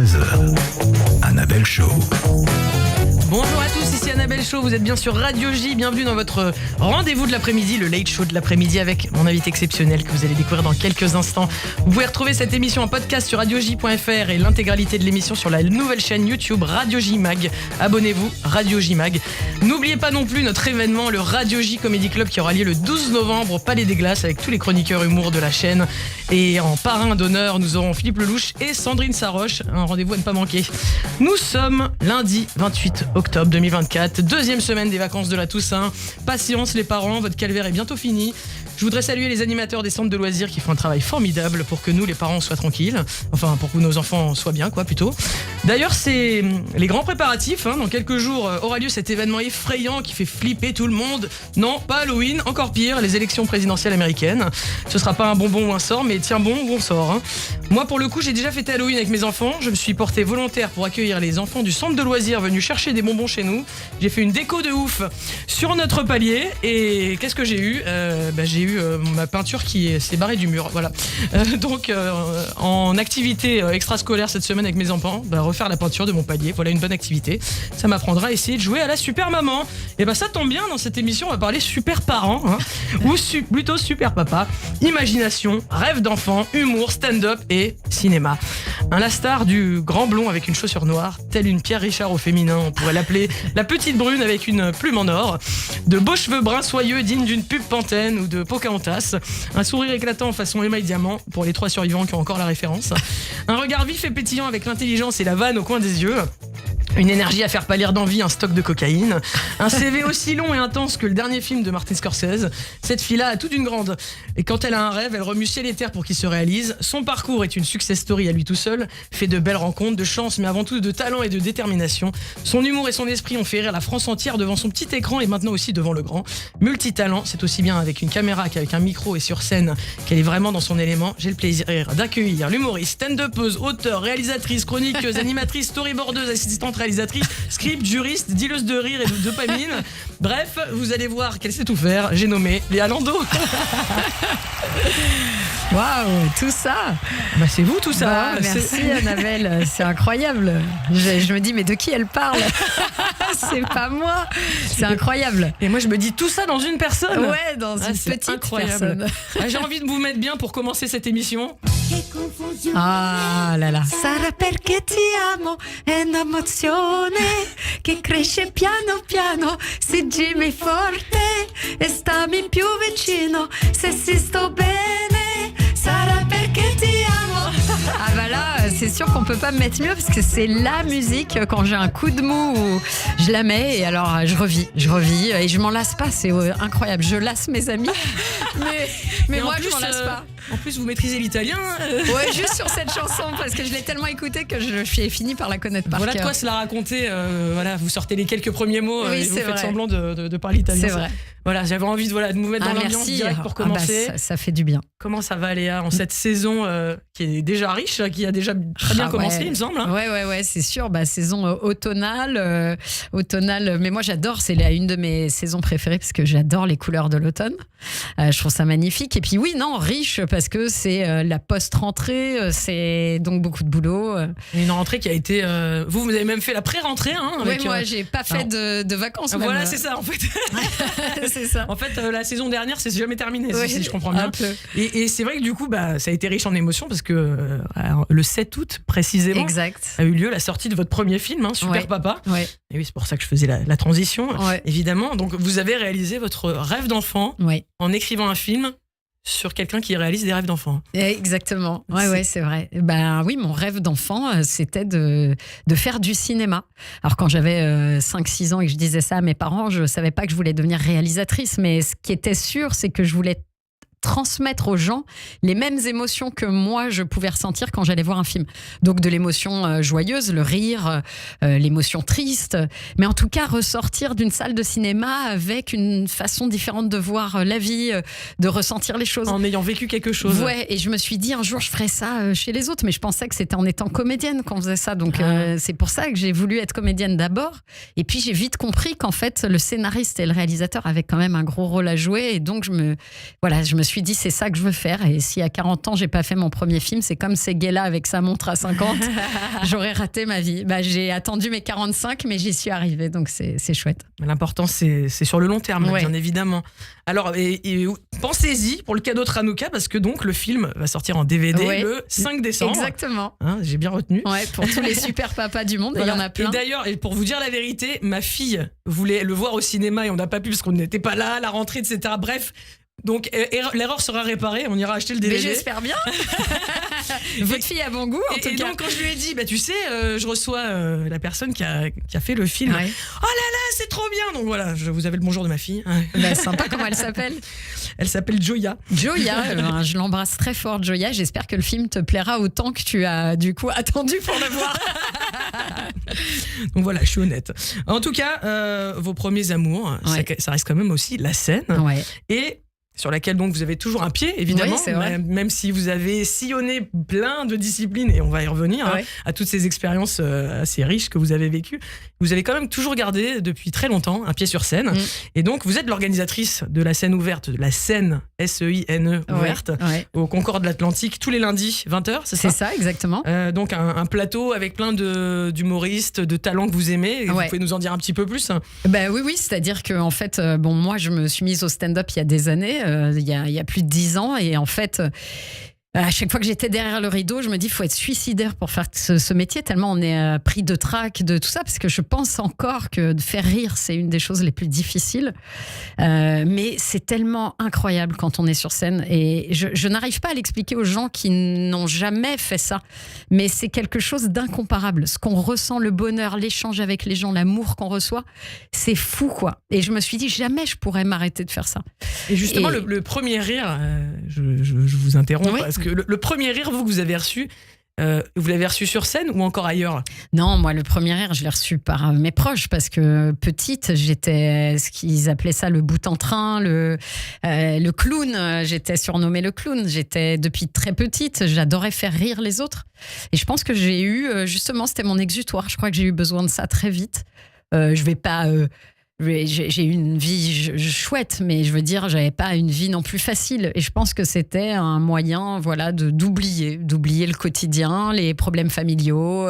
16h. Annabelle Show. Bonjour à tous, ici Annabelle Show, vous êtes bien sur Radio J, bienvenue dans votre rendez-vous de l'après-midi, le Late Show de l'après-midi avec mon invité exceptionnel que vous allez découvrir dans quelques instants. Vous pouvez retrouver cette émission en podcast sur radioj.fr et l'intégralité de l'émission sur la nouvelle chaîne YouTube Radio J Mag. Abonnez-vous, Radio J Mag. N'oubliez pas non plus notre événement, le Radio J Comedy Club qui aura lieu le 12 novembre au Palais des Glaces avec tous les chroniqueurs humour de la chaîne. Et en parrain d'honneur, nous aurons Philippe Lelouch et Sandrine Saroche, un rendez-vous à ne pas manquer. Nous sommes lundi 28 octobre 2024, deuxième semaine des vacances de la Toussaint. Patience les parents, votre calvaire est bientôt fini. Je voudrais saluer les animateurs des centres de loisirs qui font un travail formidable pour que nous, les parents, soient tranquilles. Enfin, pour que nos enfants soient bien, quoi, plutôt. D'ailleurs, c'est les grands préparatifs. Dans quelques jours aura lieu cet événement effrayant qui fait flipper tout le monde. Non, pas Halloween, encore pire, les élections présidentielles américaines. Ce sera pas un bonbon ou un sort, mais tiens bon ou on sort. Moi, pour le coup, j'ai déjà fêté Halloween avec mes enfants. Je me suis porté volontaire pour accueillir les enfants du centre de loisirs venus chercher des bonbons chez nous. J'ai fait une déco de ouf sur notre palier. Et qu'est-ce que j'ai eu J'ai eu ma peinture qui s'est barrée du mur. Voilà. Donc, en activité extrascolaire cette semaine avec mes enfants, refaire la peinture de mon palier. Voilà une bonne activité. Ça m'apprendra à essayer de jouer à la super maman. Et ça tombe bien, dans cette émission, on va parler super parents, ou plutôt super papa. Imagination, rêve d'enfant, humour, stand-up et cinéma. La star du grand blond avec une chaussure noire, telle une Pierre Richard au féminin, on pourrait l'appeler la petite brune avec une plume en or, de beaux cheveux bruns soyeux dignes d'une pub Pantene ou de Pocahontas, un sourire éclatant façon Emma et Diamant pour les 3 survivants qui ont encore la référence, un regard vif et pétillant avec l'intelligence et la vanne au coin des yeux, une énergie à faire pâlir d'envie un stock de cocaïne, un CV aussi long et intense que le dernier film de Martin Scorsese. Cette fille-là a toute une grande. Et quand elle a un rêve, elle remue ciel et terre pour qu'il se réalise. Son parcours est une success story à lui tout seul, fait de belles rencontres, de chance, mais avant tout de talent et de détermination. Son humour et son esprit ont fait rire la France entière devant son petit écran et maintenant aussi devant le grand. Multitalent, c'est aussi bien avec une caméra qu'avec un micro et sur scène qu'elle est vraiment dans son élément. J'ai le plaisir d'accueillir l'humoriste, stand-upeuse, auteure, réalisatrice, chroniqueuse, animatrice, storyboardeuse, assistante réalisatrice, script, juriste, dealeuse de rire et de dopamine. Bref, vous allez voir qu'elle sait tout faire. J'ai nommé Léa Landau. Waouh, tout ça. C'est vous tout ça. Merci Annabelle, c'est incroyable. Je me dis mais de qui elle parle? C'est pas moi. C'est incroyable. Et moi je me dis tout ça dans une personne. Ouais, dans une petite personne. J'ai envie de vous mettre bien pour commencer cette émission. Ah là là. Sarà perché ti amo, è un'emozione che cresce piano piano, stringimi forte e stammi più vicino, se si sto bene, sarà perché ti amo. Ah là, c'est sûr qu'on peut pas me mettre mieux parce que c'est la musique quand j'ai un coup de mou où je la mets et alors je revis et je m'en lasse pas, c'est incroyable. Je lasse mes amis, mais moi je m'en lasse pas. En plus, vous maîtrisez l'italien. Ouais, juste sur cette chanson parce que je l'ai tellement écoutée que je suis fini par la connaître par cœur. Voilà de quoi se la raconter. Vous sortez les quelques premiers mots et vous faites semblant de parler italien. C'est vrai. Voilà, j'avais envie de vous mettre dans l'ambiance direct pour commencer. Ça fait du bien. Comment ça va Léa en cette saison qui est déjà riche, qui a déjà très bien commencé, il me semble. Ouais, c'est sûr. Saison automnale, mais moi j'adore, c'est une de mes saisons préférées parce que j'adore les couleurs de l'automne. Je trouve ça magnifique. Et puis riche parce que c'est la post-rentrée, c'est donc beaucoup de boulot. Une rentrée qui a été... Vous avez même fait la pré-rentrée. Moi j'ai pas fait de vacances. Voilà, c'est ça en fait. C'est ça. En fait, la saison dernière, c'est jamais terminé, si je comprends bien. Et c'est vrai que du coup, ça a été riche en émotions parce que le 7 août, précisément, a eu lieu la sortie de votre premier film, Super Papa. Ouais. Et oui, c'est pour ça que je faisais la transition, évidemment. Donc, vous avez réalisé votre rêve d'enfant en écrivant un film sur quelqu'un qui réalise des rêves d'enfant. Exactement. Ouais, c'est vrai. Oui, mon rêve d'enfant, c'était de faire du cinéma. Alors, quand j'avais 5-6 ans et que je disais ça à mes parents, je savais pas que je voulais devenir réalisatrice, mais ce qui était sûr, c'est que je voulais transmettre aux gens les mêmes émotions que moi je pouvais ressentir quand j'allais voir un film. Donc de l'émotion joyeuse, le rire, l'émotion triste, mais en tout cas ressortir d'une salle de cinéma avec une façon différente de voir la vie, de ressentir les choses. En ayant vécu quelque chose. Ouais, et je me suis dit un jour je ferais ça chez les autres, mais je pensais que c'était en étant comédienne qu'on faisait ça. Donc c'est pour ça que j'ai voulu être comédienne d'abord. Et puis j'ai vite compris qu'en fait le scénariste et le réalisateur avaient quand même un gros rôle à jouer. Et donc je me suis suis dit, c'est ça que je veux faire. Et si à 40 ans, j'ai pas fait mon premier film, c'est comme ces gays-là avec sa montre à 50, j'aurais raté ma vie. J'ai attendu mes 45, mais j'y suis arrivée, donc c'est chouette. L'important, c'est sur le long terme, Ouais. bien évidemment. Alors, et pensez-y pour le cadeau de Hanouka, parce que donc le film va sortir en DVD Ouais. le 5 décembre. Exactement. Hein, j'ai bien retenu. Ouais, pour tous les super papas du monde, et il y en a Et plein. d'ailleurs, et pour vous dire la vérité, ma fille voulait le voir au cinéma et on n'a pas pu parce qu'on n'était pas là, la rentrée, etc. Bref. Donc l'erreur sera réparée, on ira acheter le DVD. Mais j'espère bien. Votre fille a bon goût, en tout Et cas. donc quand je lui ai dit, tu sais, je reçois la personne qui a fait le film. Ouais. Oh là là, c'est trop bien. Donc voilà, vous avez le bonjour de ma fille. Sympa, comment elle s'appelle? Elle s'appelle Joya. Joya, je l'embrasse très fort, Joya. J'espère que le film te plaira autant que tu as du coup attendu pour le voir. Donc voilà, je suis honnête. En tout cas, vos premiers amours, Ouais. ça reste quand même aussi la scène. Ouais. Et sur laquelle donc vous avez toujours un pied, évidemment, Oui, c'est vrai. même si vous avez sillonné plein de disciplines, et on va y revenir, Ouais. à toutes ces expériences assez riches que vous avez vécues. Vous avez quand même toujours gardé, depuis très longtemps, un pied sur scène. Et donc, vous êtes l'organisatrice de la scène ouverte, de la scène SEINE ouverte, Ouais. au Concorde de l'Atlantique, tous les lundis, 20h, c'est ça? C'est ça, exactement. Donc un plateau avec plein d'humoristes, de talents que vous aimez. Et Vous Ouais. pouvez nous en dire un petit peu plus? Oui, c'est-à-dire que en fait, moi, je me suis mise au stand-up il y a des années, il y a plus de 10 ans, et en fait. À chaque fois que j'étais derrière le rideau, je me dis il faut être suicidaire pour faire ce métier, tellement on est pris de trac, de tout ça, parce que je pense encore que de faire rire, c'est une des choses les plus difficiles. Mais c'est tellement incroyable quand on est sur scène, et je n'arrive pas à l'expliquer aux gens qui n'ont jamais fait ça, mais c'est quelque chose d'incomparable. Ce qu'on ressent, le bonheur, l'échange avec les gens, l'amour qu'on reçoit, c'est fou, quoi. Et je me suis dit jamais je pourrais m'arrêter de faire ça. Et justement, Et- le premier rire, je vous interromps, Oui. parce que le premier rire, vous avez reçu, vous l'avez reçu sur scène ou encore ailleurs? Non, moi, le premier rire, je l'ai reçu par mes proches, parce que petite, j'étais ce qu'ils appelaient ça le bout en train, le clown. J'étais surnommée le clown. J'étais depuis très petite, j'adorais faire rire les autres. Et je pense que j'ai eu, justement, c'était mon exutoire. Je crois que j'ai eu besoin de ça très vite. Je vais pas. J'ai eu une vie chouette, mais je veux dire, j'avais pas une vie non plus facile. Et je pense que c'était un moyen, voilà, d'oublier le quotidien, les problèmes familiaux,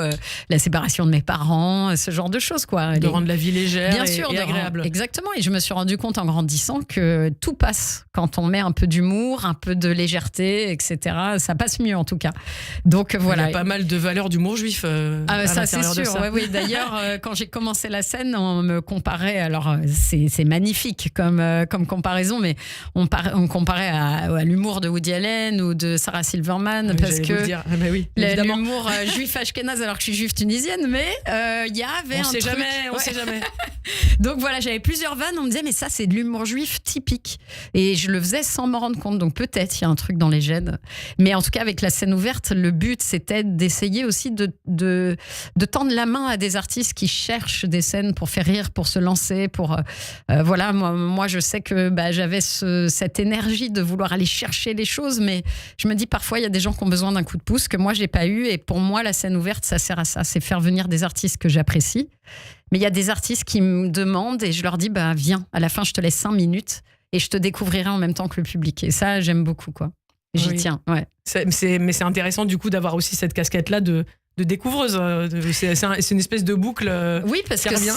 la séparation de mes parents, ce genre de choses, quoi. De rendre la vie légère Bien sûr, et agréable. Exactement. Et je me suis rendu compte en grandissant que tout passe quand on met un peu d'humour, un peu de légèreté, etc. Ça passe mieux, en tout cas. Donc voilà. Il y a pas mal de valeurs d'humour juif à Ça, c'est l'intérieur de sûr. ça. Oui. D'ailleurs, quand j'ai commencé la scène, on me comparait. Alors, c'est magnifique comme comparaison, mais on comparait à l'humour de Woody Allen ou de Sarah Silverman, Oui, parce j'allais que vous le dire. Ah bah oui, évidemment. l'humour juif ashkénaze, alors que je suis juive tunisienne, mais il y avait On un sait truc. jamais, on Ouais. sait jamais. Donc voilà, j'avais plusieurs vannes. On me disait, mais ça, c'est de l'humour juif typique. Et je le faisais sans m'en rendre compte. Donc peut-être, il y a un truc dans les gènes. Mais en tout cas, avec la scène ouverte, le but, c'était d'essayer aussi de tendre la main à des artistes qui cherchent des scènes pour faire rire, pour se lancer, pour... voilà, moi, je sais que j'avais cette énergie de vouloir aller chercher les choses. Mais je me dis, parfois, il y a des gens qui ont besoin d'un coup de pouce que moi, je n'ai pas eu. Et pour moi, la scène ouverte, ça sert à ça. C'est faire venir des artistes que j'apprécie. Mais il y a des artistes qui me demandent et je leur dis, viens, à la fin, je te laisse 5 minutes et je te découvrirai en même temps que le public. Et ça, j'aime beaucoup, quoi. J'y Oui. tiens, ouais. Mais c'est intéressant du coup d'avoir aussi cette casquette-là de découvreuse. C'est une espèce de boucle. Oui, parce qui que revient.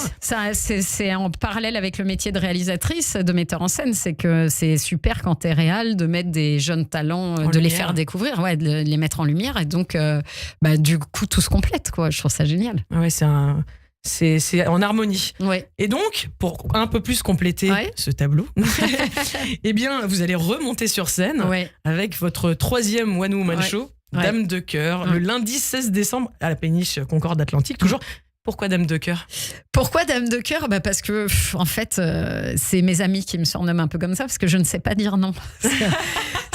c'est en parallèle avec le métier de réalisatrice, de metteur en scène. C'est que c'est super quand t'es réal de mettre des jeunes talents, de les lumière. faire découvrir, ouais, de les mettre en lumière. Et donc, du coup, tout se complète, quoi. Je trouve ça génial. Ouais, c'est en harmonie. Ouais. Et donc, pour un peu plus compléter Ouais. ce tableau, eh bien, vous allez remonter sur scène Ouais. avec votre 3e One Woman Ouais. Show, Ouais. Dame de cœur, Ouais. le lundi 16 décembre à la péniche Concorde Atlantique. Toujours. Pourquoi Dame de cœur? Pourquoi Dame de cœur? Parce que, en fait, c'est mes amis qui me surnomment un peu comme ça, parce que je ne sais pas dire non.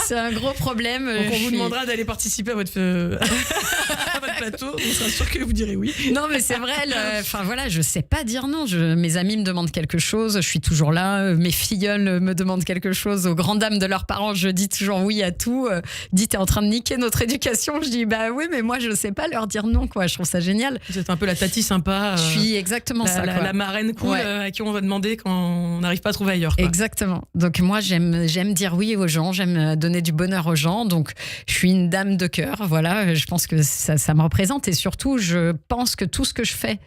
C'est un gros problème. Donc on vous demandera d'aller participer à votre plateau. On sera sûr que vous direz oui. Non, mais c'est vrai. Enfin voilà, je sais pas dire non. Mes amis me demandent quelque chose, je suis toujours là. Mes filleuls me demandent quelque chose. Aux grandes dames de leurs parents, je dis toujours oui à tout. Dis, t'es en train de niquer notre éducation. Je dis bah oui, mais moi je sais pas leur dire non, quoi. Je trouve ça génial. Vous êtes un peu la tati sympa. Je suis exactement ça. La marraine cool à qui on va demander quand on n'arrive pas à trouver ailleurs. Quoi. Exactement. Donc moi j'aime dire oui aux gens, j'aime donner du bonheur aux gens. Donc je suis une dame de cœur. Voilà, je pense que ça me représente et surtout je pense que tout ce que je fais,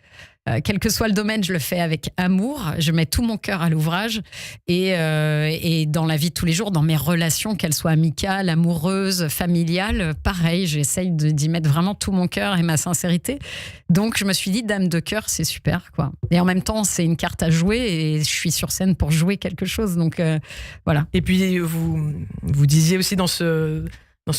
quel que soit le domaine, je le fais avec amour. Je mets tout mon cœur à l'ouvrage et dans la vie de tous les jours, dans mes relations, qu'elles soient amicales, amoureuses, familiales, pareil, j'essaye d'y mettre vraiment tout mon cœur et ma sincérité. Donc je me suis dit, dame de cœur, c'est super, quoi. Et en même temps, c'est une carte à jouer et je suis sur scène pour jouer quelque chose. Donc voilà. Et puis vous disiez aussi dans ce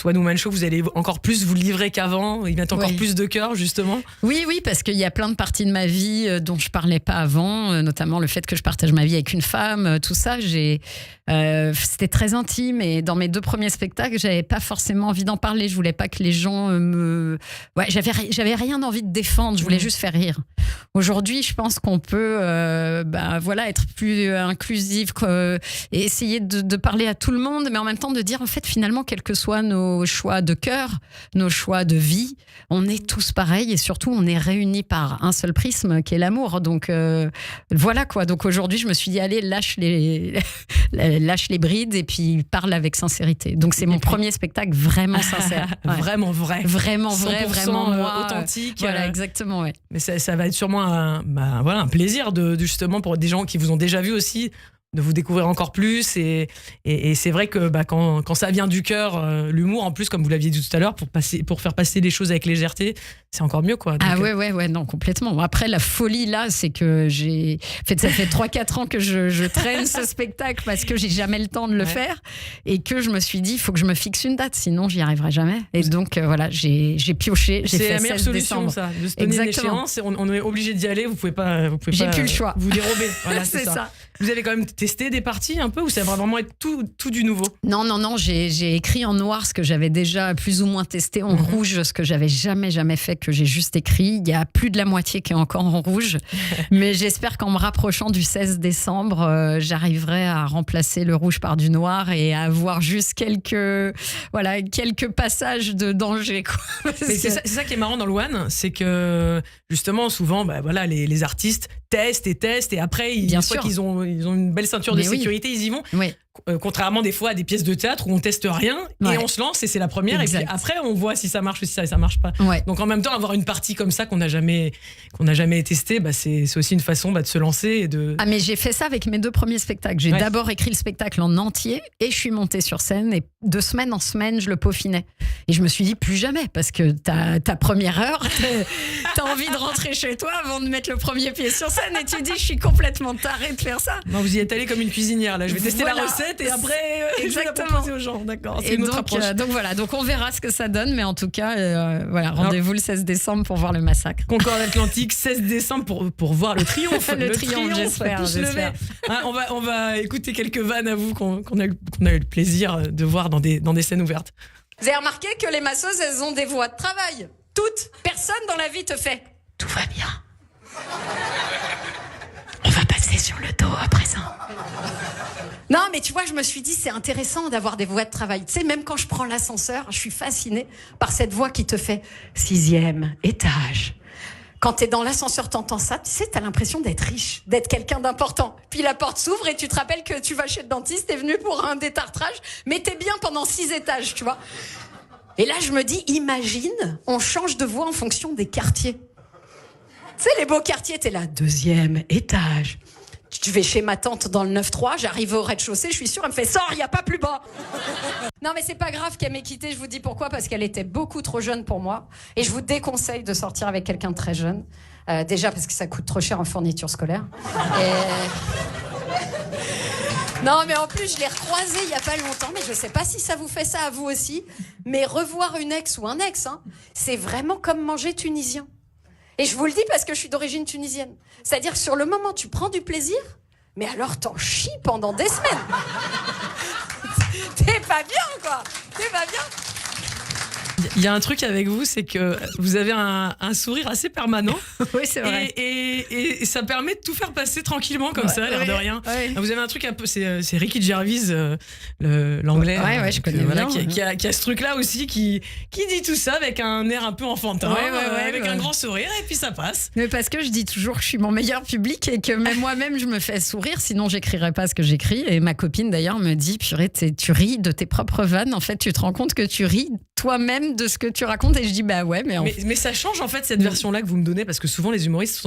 One Woman Show, vous allez encore plus vous livrer qu'avant, y mettre encore plus de cœur, justement. Oui, parce qu'il y a plein de parties de ma vie dont je parlais pas avant, notamment le fait que je partage ma vie avec une femme, tout ça, c'était très intime et dans mes 2 premiers spectacles, j'avais pas forcément envie d'en parler, je voulais pas que les gens j'avais rien envie de défendre, je voulais juste faire rire. Aujourd'hui, je pense qu'on peut être plus inclusif et essayer de parler à tout le monde, mais en même temps de dire en fait finalement quel que soit nos choix de cœur, nos choix de vie, on est tous pareils et surtout on est réunis par un seul prisme qui est l'amour. Donc voilà quoi. Donc aujourd'hui je me suis dit allez lâche les brides et puis parle avec sincérité. Donc c'est mon premier spectacle vraiment sincère, vraiment vrai, vraiment moi, authentique. Voilà exactement ouais. Mais ça va être sûrement un plaisir de justement pour des gens qui vous ont déjà vu aussi. De vous découvrir encore plus et c'est vrai que quand ça vient du cœur, l'humour en plus comme vous l'aviez dit tout à l'heure pour faire passer les choses avec légèreté, c'est encore mieux quoi. Donc, ouais non complètement. Après la folie là, c'est que ça fait 3-4 ans que je traîne ce spectacle parce que j'ai jamais le temps de le faire et que je me suis dit il faut que je me fixe une date sinon j'y arriverai jamais. Et donc voilà, j'ai pioché, j'ai fait 16 décembre. C'est la meilleure solution ça, de se donner une échéance, on est obligé d'y aller, vous pouvez pas j'ai plus le choix. Vous dérober. Voilà, c'est ça. Vous allez quand même tester des parties un peu ou ça va vraiment être tout du nouveau? Non, j'ai écrit en noir ce que j'avais déjà plus ou moins testé, en rouge ce que j'avais jamais fait, que j'ai juste écrit. Il y a plus de la moitié qui est encore en rouge, mais j'espère qu'en me rapprochant du 16 décembre, j'arriverai à remplacer le rouge par du noir et à avoir juste quelques passages de danger, quoi. C'est ça qui est marrant dans le One, c'est que justement souvent les artistes testent et après une fois qu'ils ont une belle ceinture de sécurité, ils y vont. Oui. Contrairement des fois à des pièces de théâtre où on teste rien et on se lance et c'est la première et puis après on voit si ça marche ou si ça marche pas. Ouais. Donc en même temps avoir une partie comme ça qu'on n'a jamais testée, c'est aussi une façon de se lancer et de... Ah mais j'ai fait ça avec mes 2 premiers spectacles. J'ai d'abord écrit le spectacle en entier et je suis montée sur scène et de semaine en semaine je le peaufinais. Et je me suis dit plus jamais parce que ta première heure t'as envie de rentrer chez toi avant de mettre le premier pied sur scène et tu dis je suis complètement tarée de faire ça. Non, vous y êtes allée comme une cuisinière là, je vais tester la recette et après je vais la proposer aux gens, d'accord. C'est une autre approche. Donc voilà, donc on verra ce que ça donne, mais en tout cas, rendez-vous le 16 décembre pour voir le massacre. Concorde Atlantique, 16 décembre pour voir le triomphe. le triomphe, j'espère. On va écouter quelques vannes à vous qu'on a eu le plaisir de voir dans des scènes ouvertes. Vous avez remarqué que les masseuses, elles ont des voies de travail. Toutes. Personne dans la vie te fait « Tout va bien ». On va passer sur le dos à présent. Non, mais tu vois, je me suis dit, c'est intéressant d'avoir des voies de travail. Tu sais, même quand je prends l'ascenseur, je suis fascinée par cette voix qui te fait 6e étage. Quand t'es dans l'ascenseur, t'entends ça, tu sais, t'as l'impression d'être riche, d'être quelqu'un d'important. Puis la porte s'ouvre et tu te rappelles que tu vas chez le dentiste, t'es venu pour un détartrage, mais t'es bien pendant 6 étages, tu vois. Et là, je me dis, imagine, on change de voie en fonction des quartiers. Tu sais, les beaux quartiers, t'es là, 2e étage. Je vais chez ma tante dans le 9-3, j'arrive au rez-de-chaussée, je suis sûre, elle me fait « Sors, il n'y a pas plus bas !» Non mais c'est pas grave qu'elle m'ait quittée, je vous dis pourquoi, parce qu'elle était beaucoup trop jeune pour moi. Et je vous déconseille de sortir avec quelqu'un de très jeune. Déjà parce que ça coûte trop cher en fourniture scolaire. Non mais en plus, je l'ai recroisée il n'y a pas longtemps, mais je sais pas si ça vous fait ça à vous aussi. Mais revoir une ex ou un ex, c'est vraiment comme manger tunisien. Et je vous le dis parce que je suis d'origine tunisienne. C'est-à-dire que sur le moment, tu prends du plaisir, mais alors t'en chies pendant des semaines. T'es C'est pas bien, quoi. C'est pas bien. Il y a un truc avec vous, c'est que vous avez un sourire assez permanent. Oui, c'est vrai. Et ça permet de tout faire passer tranquillement comme ça, l'air de rien. Ouais. Vous avez un truc un peu, c'est Ricky Gervais, l'anglais. Ouais, je connais bien. Qui a ce truc-là aussi, qui dit tout ça avec un air un peu enfantin, avec un grand sourire, et puis ça passe. Mais parce que je dis toujours que je suis mon meilleur public et que même moi-même je me fais sourire, sinon j'écrirais pas ce que j'écris. Et ma copine d'ailleurs me dit, purée, tu ris de tes propres vannes. En fait, tu te rends compte que tu ris toi-même de ce que tu racontes. Et je dis bah ouais, mais ça change en fait cette version-là que vous me donnez, parce que souvent les humoristes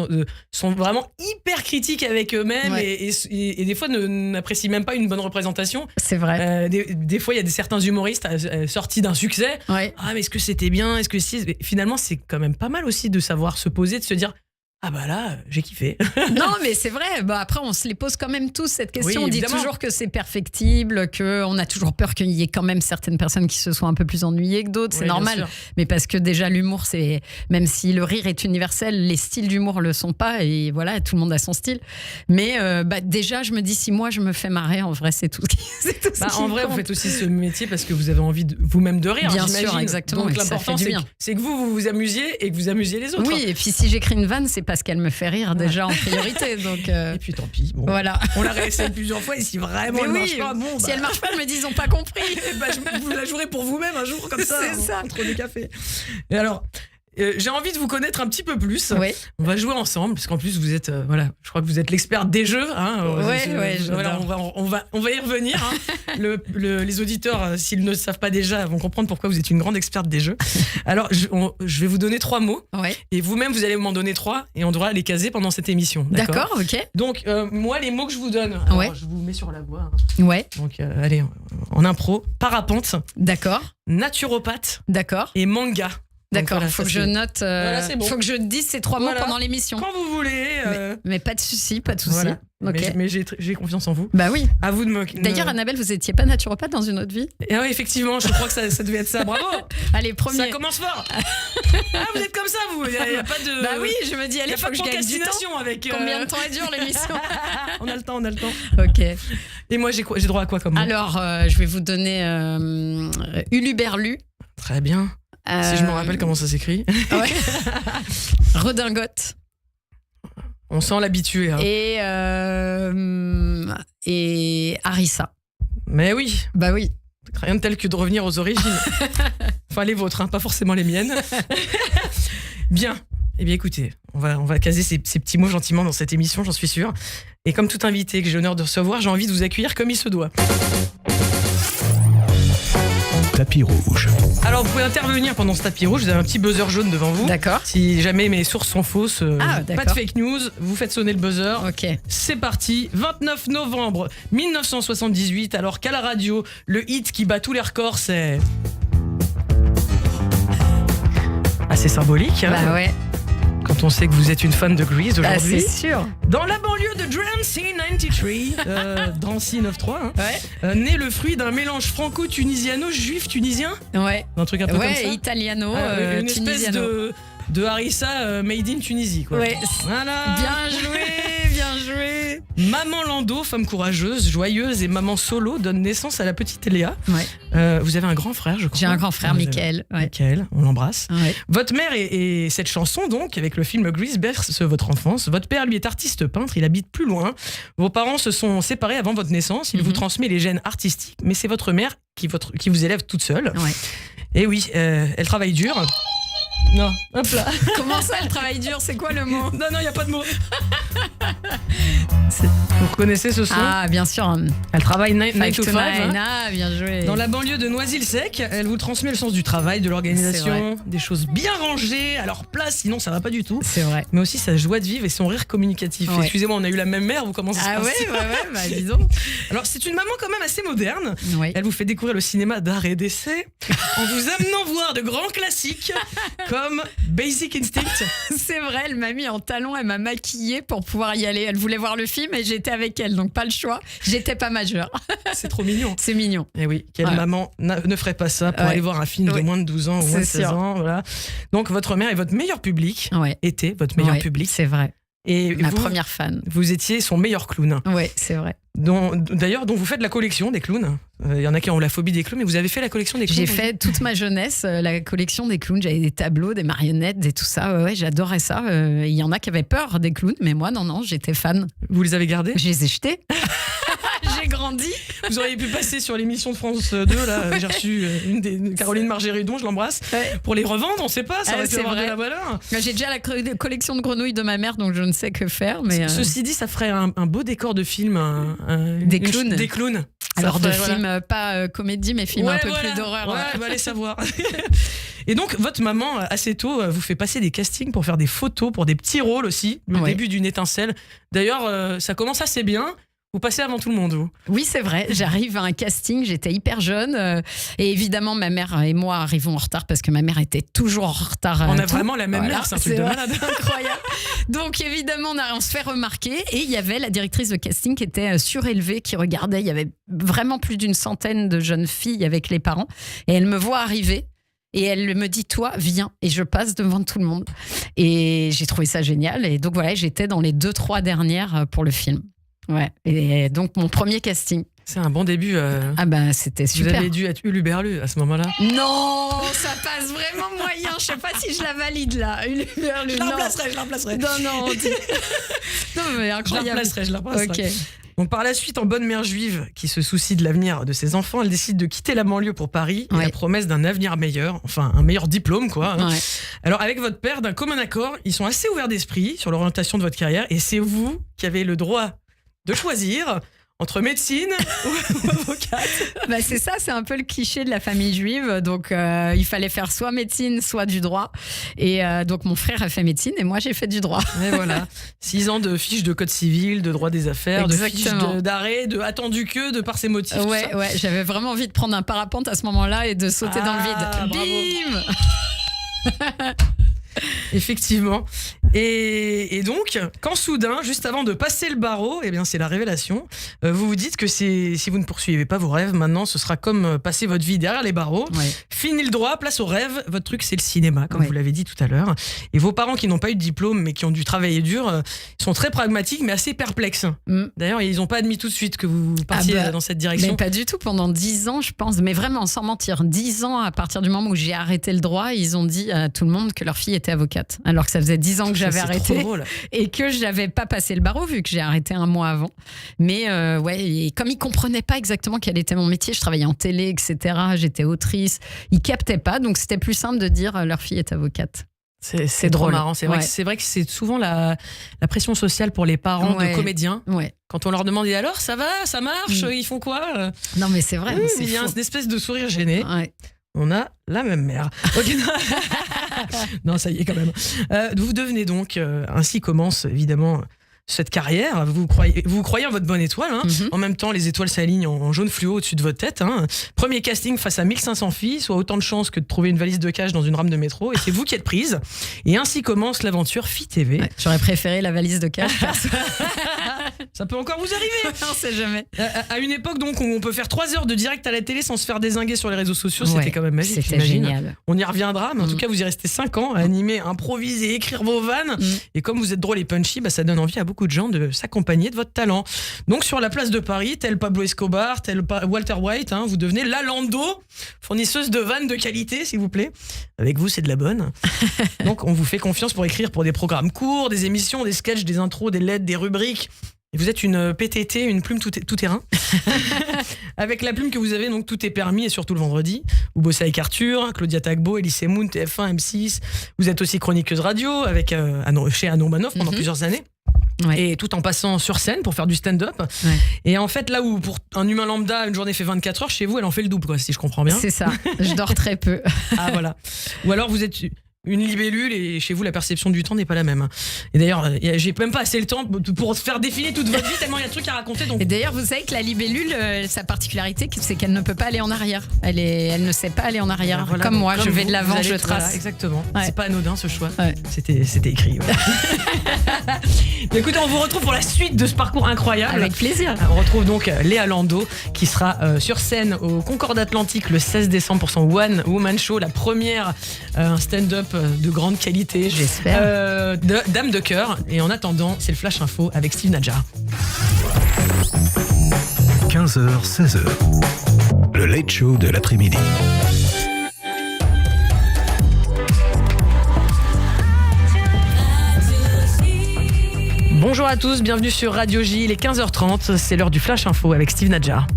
sont vraiment hyper critiques avec eux-mêmes et des fois n'apprécient même pas une bonne représentation. C'est vrai. Des fois il y a certains humoristes sortis d'un succès. Ouais. Ah mais est-ce que c'était bien, est-ce que si, mais finalement c'est quand même pas mal aussi de savoir se poser, de se dire ah bah là, j'ai kiffé. Non, mais c'est vrai. Bah après, on se les pose quand même tous cette question. Oui, on dit toujours que c'est perfectible, qu'on a toujours peur qu'il y ait quand même certaines personnes qui se soient un peu plus ennuyées que d'autres. C'est normal. Mais parce que déjà, l'humour, c'est, même si le rire est universel, les styles d'humour le sont pas. Et voilà, tout le monde a son style. Mais déjà, je me dis, si moi, je me fais marrer, en vrai, c'est tout ce qui en vrai, vous faites aussi ce métier parce que vous avez envie vous-même de rire. Bien sûr, exactement. Donc l'important, c'est que vous vous amusiez et que vous amusiez les autres. Oui, et puis si j'écris une vanne, c'est parce qu'elle me fait rire déjà en priorité. Donc et puis tant pis. Bon. Voilà. On l'a réessayé plusieurs fois et si vraiment elle marche pas, si elle marche pas, je me dis ils ont pas compris. Vous la jouerez pour vous-même un jour comme ça. C'est ça. Entre des cafés. Et alors. J'ai envie de vous connaître un petit peu plus. Oui. On va jouer ensemble, parce qu'en plus vous êtes, je crois que vous êtes l'expert des jeux. Voilà, on va y revenir. Hein. Les auditeurs, s'ils ne le savent pas déjà, vont comprendre pourquoi vous êtes une grande experte des jeux. Alors, je vais vous donner 3 mots, et vous-même vous allez m'en donner 3, et on devra les caser pendant cette émission. D'accord, ok. Donc, moi, les mots que je vous donne, alors, je vous mets sur la voix. Hein. Ouais. Donc, allez, en impro, parapente. D'accord. Naturopathe. D'accord. Et manga. D'accord, il faut que je note. Voilà, bon. Faut que je dise ces 3 mots pendant l'émission. Quand vous voulez. Mais pas de souci, pas de souci. Voilà. Okay. Mais j'ai confiance en vous. Bah oui. À vous de me. D'ailleurs, Annabelle, vous étiez pas naturopathe dans une autre vie ? Et oui, effectivement, je crois que ça devait être ça. Bravo. Allez, premier. Ça commence fort. Vous êtes comme ça, vous. Il y a pas de. Bah oui, je me dis, allez, faut que je gagne du temps. Avec. Combien de temps elle dure l'émission ? On a le temps. Ok. Et moi, j'ai droit à quoi comme mot ? Alors, je vais vous donner Uluberlu. Très bien. Si je me rappelle comment ça s'écrit. Ouais. Redingote. On sent l'habitué. Hein. Et Harissa. Mais oui. Bah oui. Rien de tel que de revenir aux origines. Enfin, les vôtres, hein, pas forcément les miennes. Bien. Eh bien, écoutez, on va caser ces petits mots gentiment dans cette émission, j'en suis sûre. Et comme tout invité que j'ai l'honneur de recevoir, j'ai envie de vous accueillir comme il se doit. Tapis rouge. Alors, vous pouvez intervenir pendant ce tapis rouge. Vous avez un petit buzzer jaune devant vous. D'accord. Si jamais mes sources sont fausses, d'accord. Pas de fake news, vous faites sonner le buzzer. Ok. C'est parti. 29 novembre 1978. Alors qu'à la radio, le hit qui bat tous les records, c'est assez symbolique. Hein, bah ouais. Quand on sait que vous êtes une fan de Grease aujourd'hui. Ah, c'est sûr. Dans la banlieue de Drancy 93, Drancy 93, hein, né le fruit d'un mélange franco-tunisiano-juif tunisien. Ouais. Un truc un peu comme ça. Italiano, une espèce de harissa made in Tunisie, quoi. Ouais. Voilà. Bien joué. Maman Lando, femme courageuse, joyeuse et maman solo, donne naissance à la petite Léa. Ouais. Vous avez un grand frère, je crois. J'ai un grand frère, Mickaël. Ouais. Mickaël, on l'embrasse. Ouais. Votre mère et cette chanson, donc, avec le film Grease, berce votre enfance. Votre père, lui, est artiste peintre, il habite plus loin. Vos parents se sont séparés avant votre naissance. Il vous transmet les gènes artistiques, mais c'est votre mère qui vous élève toute seule. Ouais. Et oui, elle travaille dur. Non, hop là. Comment ça, le travail dur ? C'est quoi le mot ? Non, il n'y a pas de mot. Vous reconnaissez ce son ? Ah, bien sûr. Elle travaille 9 to 5. Ah, bien joué. Dans la banlieue de Noisy-le-Sec, elle vous transmet le sens du travail, de l'organisation, des choses bien rangées à leur place, sinon ça va pas du tout. C'est vrai. Mais aussi sa joie de vivre et son rire communicatif. Ouais. Excusez-moi, on a eu la même mère, vous commencez à se passer. Ouais, bah dis donc. Alors, c'est une maman quand même assez moderne. Oui. Elle vous fait découvrir le cinéma d'art et d'essai en vous amenant voir de grands classiques comme Basic Instinct. C'est vrai, elle m'a mis en talons, elle m'a maquillée pour pouvoir y aller. Elle voulait voir le film et j'étais avec elle, donc pas le choix. J'étais pas majeure. C'est trop mignon. C'est mignon. Et oui, quelle maman ne ferait pas ça pour aller voir un film de moins de 12 ans ou moins de 16 ans. Voilà. Donc votre mère est votre meilleur public. Ouais. Était votre meilleur public. C'est vrai. Et Ma première fan. Vous étiez son meilleur clown. Oui, c'est vrai. D'ailleurs, dont vous faites la collection des clowns. Il y en a qui ont la phobie des clowns, mais vous avez fait la collection des clowns. J'ai fait toute ma jeunesse la collection des clowns. J'avais des tableaux, des marionnettes, tout ça. Ouais, j'adorais ça. Il y en a qui avaient peur des clowns, mais moi, non, j'étais fan. Vous les avez gardés? Je les ai jetés. J'ai grandi. Vous auriez pu passer sur l'émission de France 2, là. J'ai reçu Caroline Margéridon, je l'embrasse, pour les revendre, on sait pas, ça va avoir de la valeur. J'ai déjà la collection de grenouilles de ma mère, donc je ne sais que faire. Mais Ceci dit, ça ferait un beau décor de film. Des clowns. Des clowns. Alors de films, pas comédie, mais films un peu plus d'horreur. Ouais, allez savoir. Et donc, votre maman, assez tôt, vous fait passer des castings pour faire des photos, pour des petits rôles aussi, le début d'une étincelle. D'ailleurs, ça commence assez bien. Vous passez avant tout le monde, vous. Oui, c'est vrai. J'arrive à un casting, j'étais hyper jeune. Et évidemment, ma mère et moi arrivons en retard parce que ma mère était toujours en retard. On a vraiment la même mère, c'est un truc de malade. Incroyable. Donc évidemment, on se fait remarquer. Et il y avait la directrice de casting qui était surélevée, qui regardait. Il y avait vraiment plus d'une centaine de jeunes filles avec les parents. Et elle me voit arriver. Et elle me dit, toi, viens. Et je passe devant tout le monde. Et j'ai trouvé ça génial. Et donc voilà, j'étais dans les 2-3 dernières pour le film. Ouais, et donc mon premier casting. C'est un bon début. Ah ben c'était super. Vous avez dû être Uluberlu à ce moment-là. Non, ça passe vraiment moyen. Je sais pas si je la valide là. Uluberlu. Je la remplacerai. Non, non mais incroyable. Je la remplacerai. Ok. Donc par la suite, en bonne mère juive qui se soucie de l'avenir de ses enfants, elle décide de quitter la banlieue pour Paris et la promesse d'un avenir meilleur, enfin un meilleur diplôme quoi. Ouais. Alors avec votre père, d'un commun accord, ils sont assez ouverts d'esprit sur l'orientation de votre carrière et c'est vous qui avez le droit de choisir entre médecine ou avocate. Bah c'est ça, c'est un peu le cliché de la famille juive. Donc il fallait faire soit médecine, soit du droit. Et donc mon frère a fait médecine et moi j'ai fait du droit. Et voilà, 6 ans de fiches de code civil, de droit des affaires, exactement. De fiches d'arrêt, de attendu que, de par ses motifs. Ouais, j'avais vraiment envie de prendre un parapente à ce moment-là et de sauter dans le vide. Bim. Effectivement. Et donc, quand soudain, juste avant de passer le barreau, eh bien c'est la révélation, vous vous dites que si vous ne poursuivez pas vos rêves, maintenant ce sera comme passer votre vie derrière les barreaux. Ouais. Fini le droit, place au rêve. Votre truc, c'est le cinéma, comme vous l'avez dit tout à l'heure. Et vos parents qui n'ont pas eu de diplôme, mais qui ont dû travailler dur, sont très pragmatiques, mais assez perplexes. D'ailleurs, ils n'ont pas admis tout de suite que vous partiez dans cette direction. Mais pas du tout, pendant 10 ans, je pense. Mais vraiment, sans mentir, 10 ans, à partir du moment où j'ai arrêté le droit, ils ont dit à tout le monde que leur fille était avocate. Alors que ça faisait 10 ans que j'avais arrêté et que je n'avais pas passé le barreau vu que j'ai arrêté un mois avant. Mais et comme ils ne comprenaient pas exactement quel était mon métier, je travaillais en télé, etc. J'étais autrice. Ils ne captaient pas, donc c'était plus simple de dire leur fille est avocate. C'est drôle. Marrant. C'est vrai que c'est souvent la pression sociale pour les parents de comédiens. Ouais. Quand on leur demande et alors ça va, ça marche, ils font quoi? Non mais c'est vrai. Il y a une espèce de sourire gêné. Ouais. On a la même mère. Okay. Non, ça y est quand même. Vous devenez donc, ainsi commence évidemment cette carrière. Vous croyez en votre bonne étoile. Hein. En même temps, les étoiles s'alignent en jaune fluo au-dessus de votre tête. Hein. Premier casting face à 1500 filles, soit autant de chances que de trouver une valise de cash dans une rame de métro. Et c'est vous qui êtes prise. Et ainsi commence l'aventure Fille TV. Ouais, j'aurais préféré la valise de cash. Ça peut encore vous arriver. On sait jamais. À une époque donc où on peut faire 3 heures de direct à la télé sans se faire dézinguer sur les réseaux sociaux, c'était quand même magique. C'était génial. On y reviendra, mais en tout cas vous y restez 5 ans à animer, improviser, écrire vos vannes. Et comme vous êtes drôle et punchy, ça donne envie à beaucoup de gens de s'accompagner de votre talent. Donc sur la place de Paris, tel Pablo Escobar, tel Walter White, vous devenez la Lando, fournisseuse de vannes de qualité, s'il vous plaît. Avec vous, c'est de la bonne. Donc on vous fait confiance pour écrire pour des programmes courts, des émissions, des sketchs, des intros, des lettres, des rubriques. Et vous êtes une PTT, une plume tout terrain. Avec la plume que vous avez, donc tout est permis, et surtout le vendredi. Vous bossez avec Arthur, Claudia Tagbo, Elise Moon, TF1, M6. Vous êtes aussi chroniqueuse radio avec, chez Anne Romanoff pendant plusieurs années. Ouais. Et tout en passant sur scène pour faire du stand-up. Ouais. Et en fait, là où pour un humain lambda, une journée fait 24 heures, chez vous, elle en fait le double, quoi, si je comprends bien. C'est ça, je dors très peu. Ah voilà. Ou alors vous êtes une libellule et chez vous la perception du temps n'est pas la même. Et d'ailleurs, j'ai même pas assez le temps pour faire défiler toute votre vie tellement il y a de trucs à raconter. Donc... Et d'ailleurs, vous savez que la libellule, sa particularité, c'est qu'elle ne peut pas aller en arrière. Elle ne sait pas aller en arrière. Voilà, comme moi, je vais de l'avant, je trace. Voilà, exactement. Ouais. C'est pas anodin ce choix. Ouais. C'était écrit. Ouais. Écoutez, on vous retrouve pour la suite de ce parcours incroyable. Avec plaisir. On retrouve donc Léa Lando qui sera sur scène au Concorde Atlantique le 16 décembre pour son One Woman Show, la première stand-up de grande qualité. J'espère. Dame de cœur. Et en attendant, c'est le Flash Info avec Steve Nadjar. 15h, 16h. Le Late Show de l'après-midi. Bonjour à tous, bienvenue sur Radio J, il est 15h30, c'est l'heure du Flash Info avec Steve Nadjar.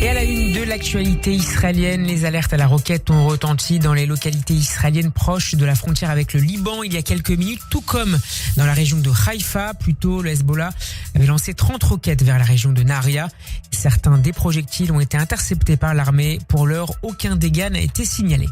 Et à la une de l'actualité israélienne, les alertes à la roquette ont retenti dans les localités israéliennes proches de la frontière avec le Liban il y a quelques minutes, tout comme dans la région de Haïfa. Plus tôt, le Hezbollah avait lancé 30 roquettes vers la région de Naria. Certains des projectiles ont été interceptés par l'armée. Pour l'heure, aucun dégât n'a été signalé.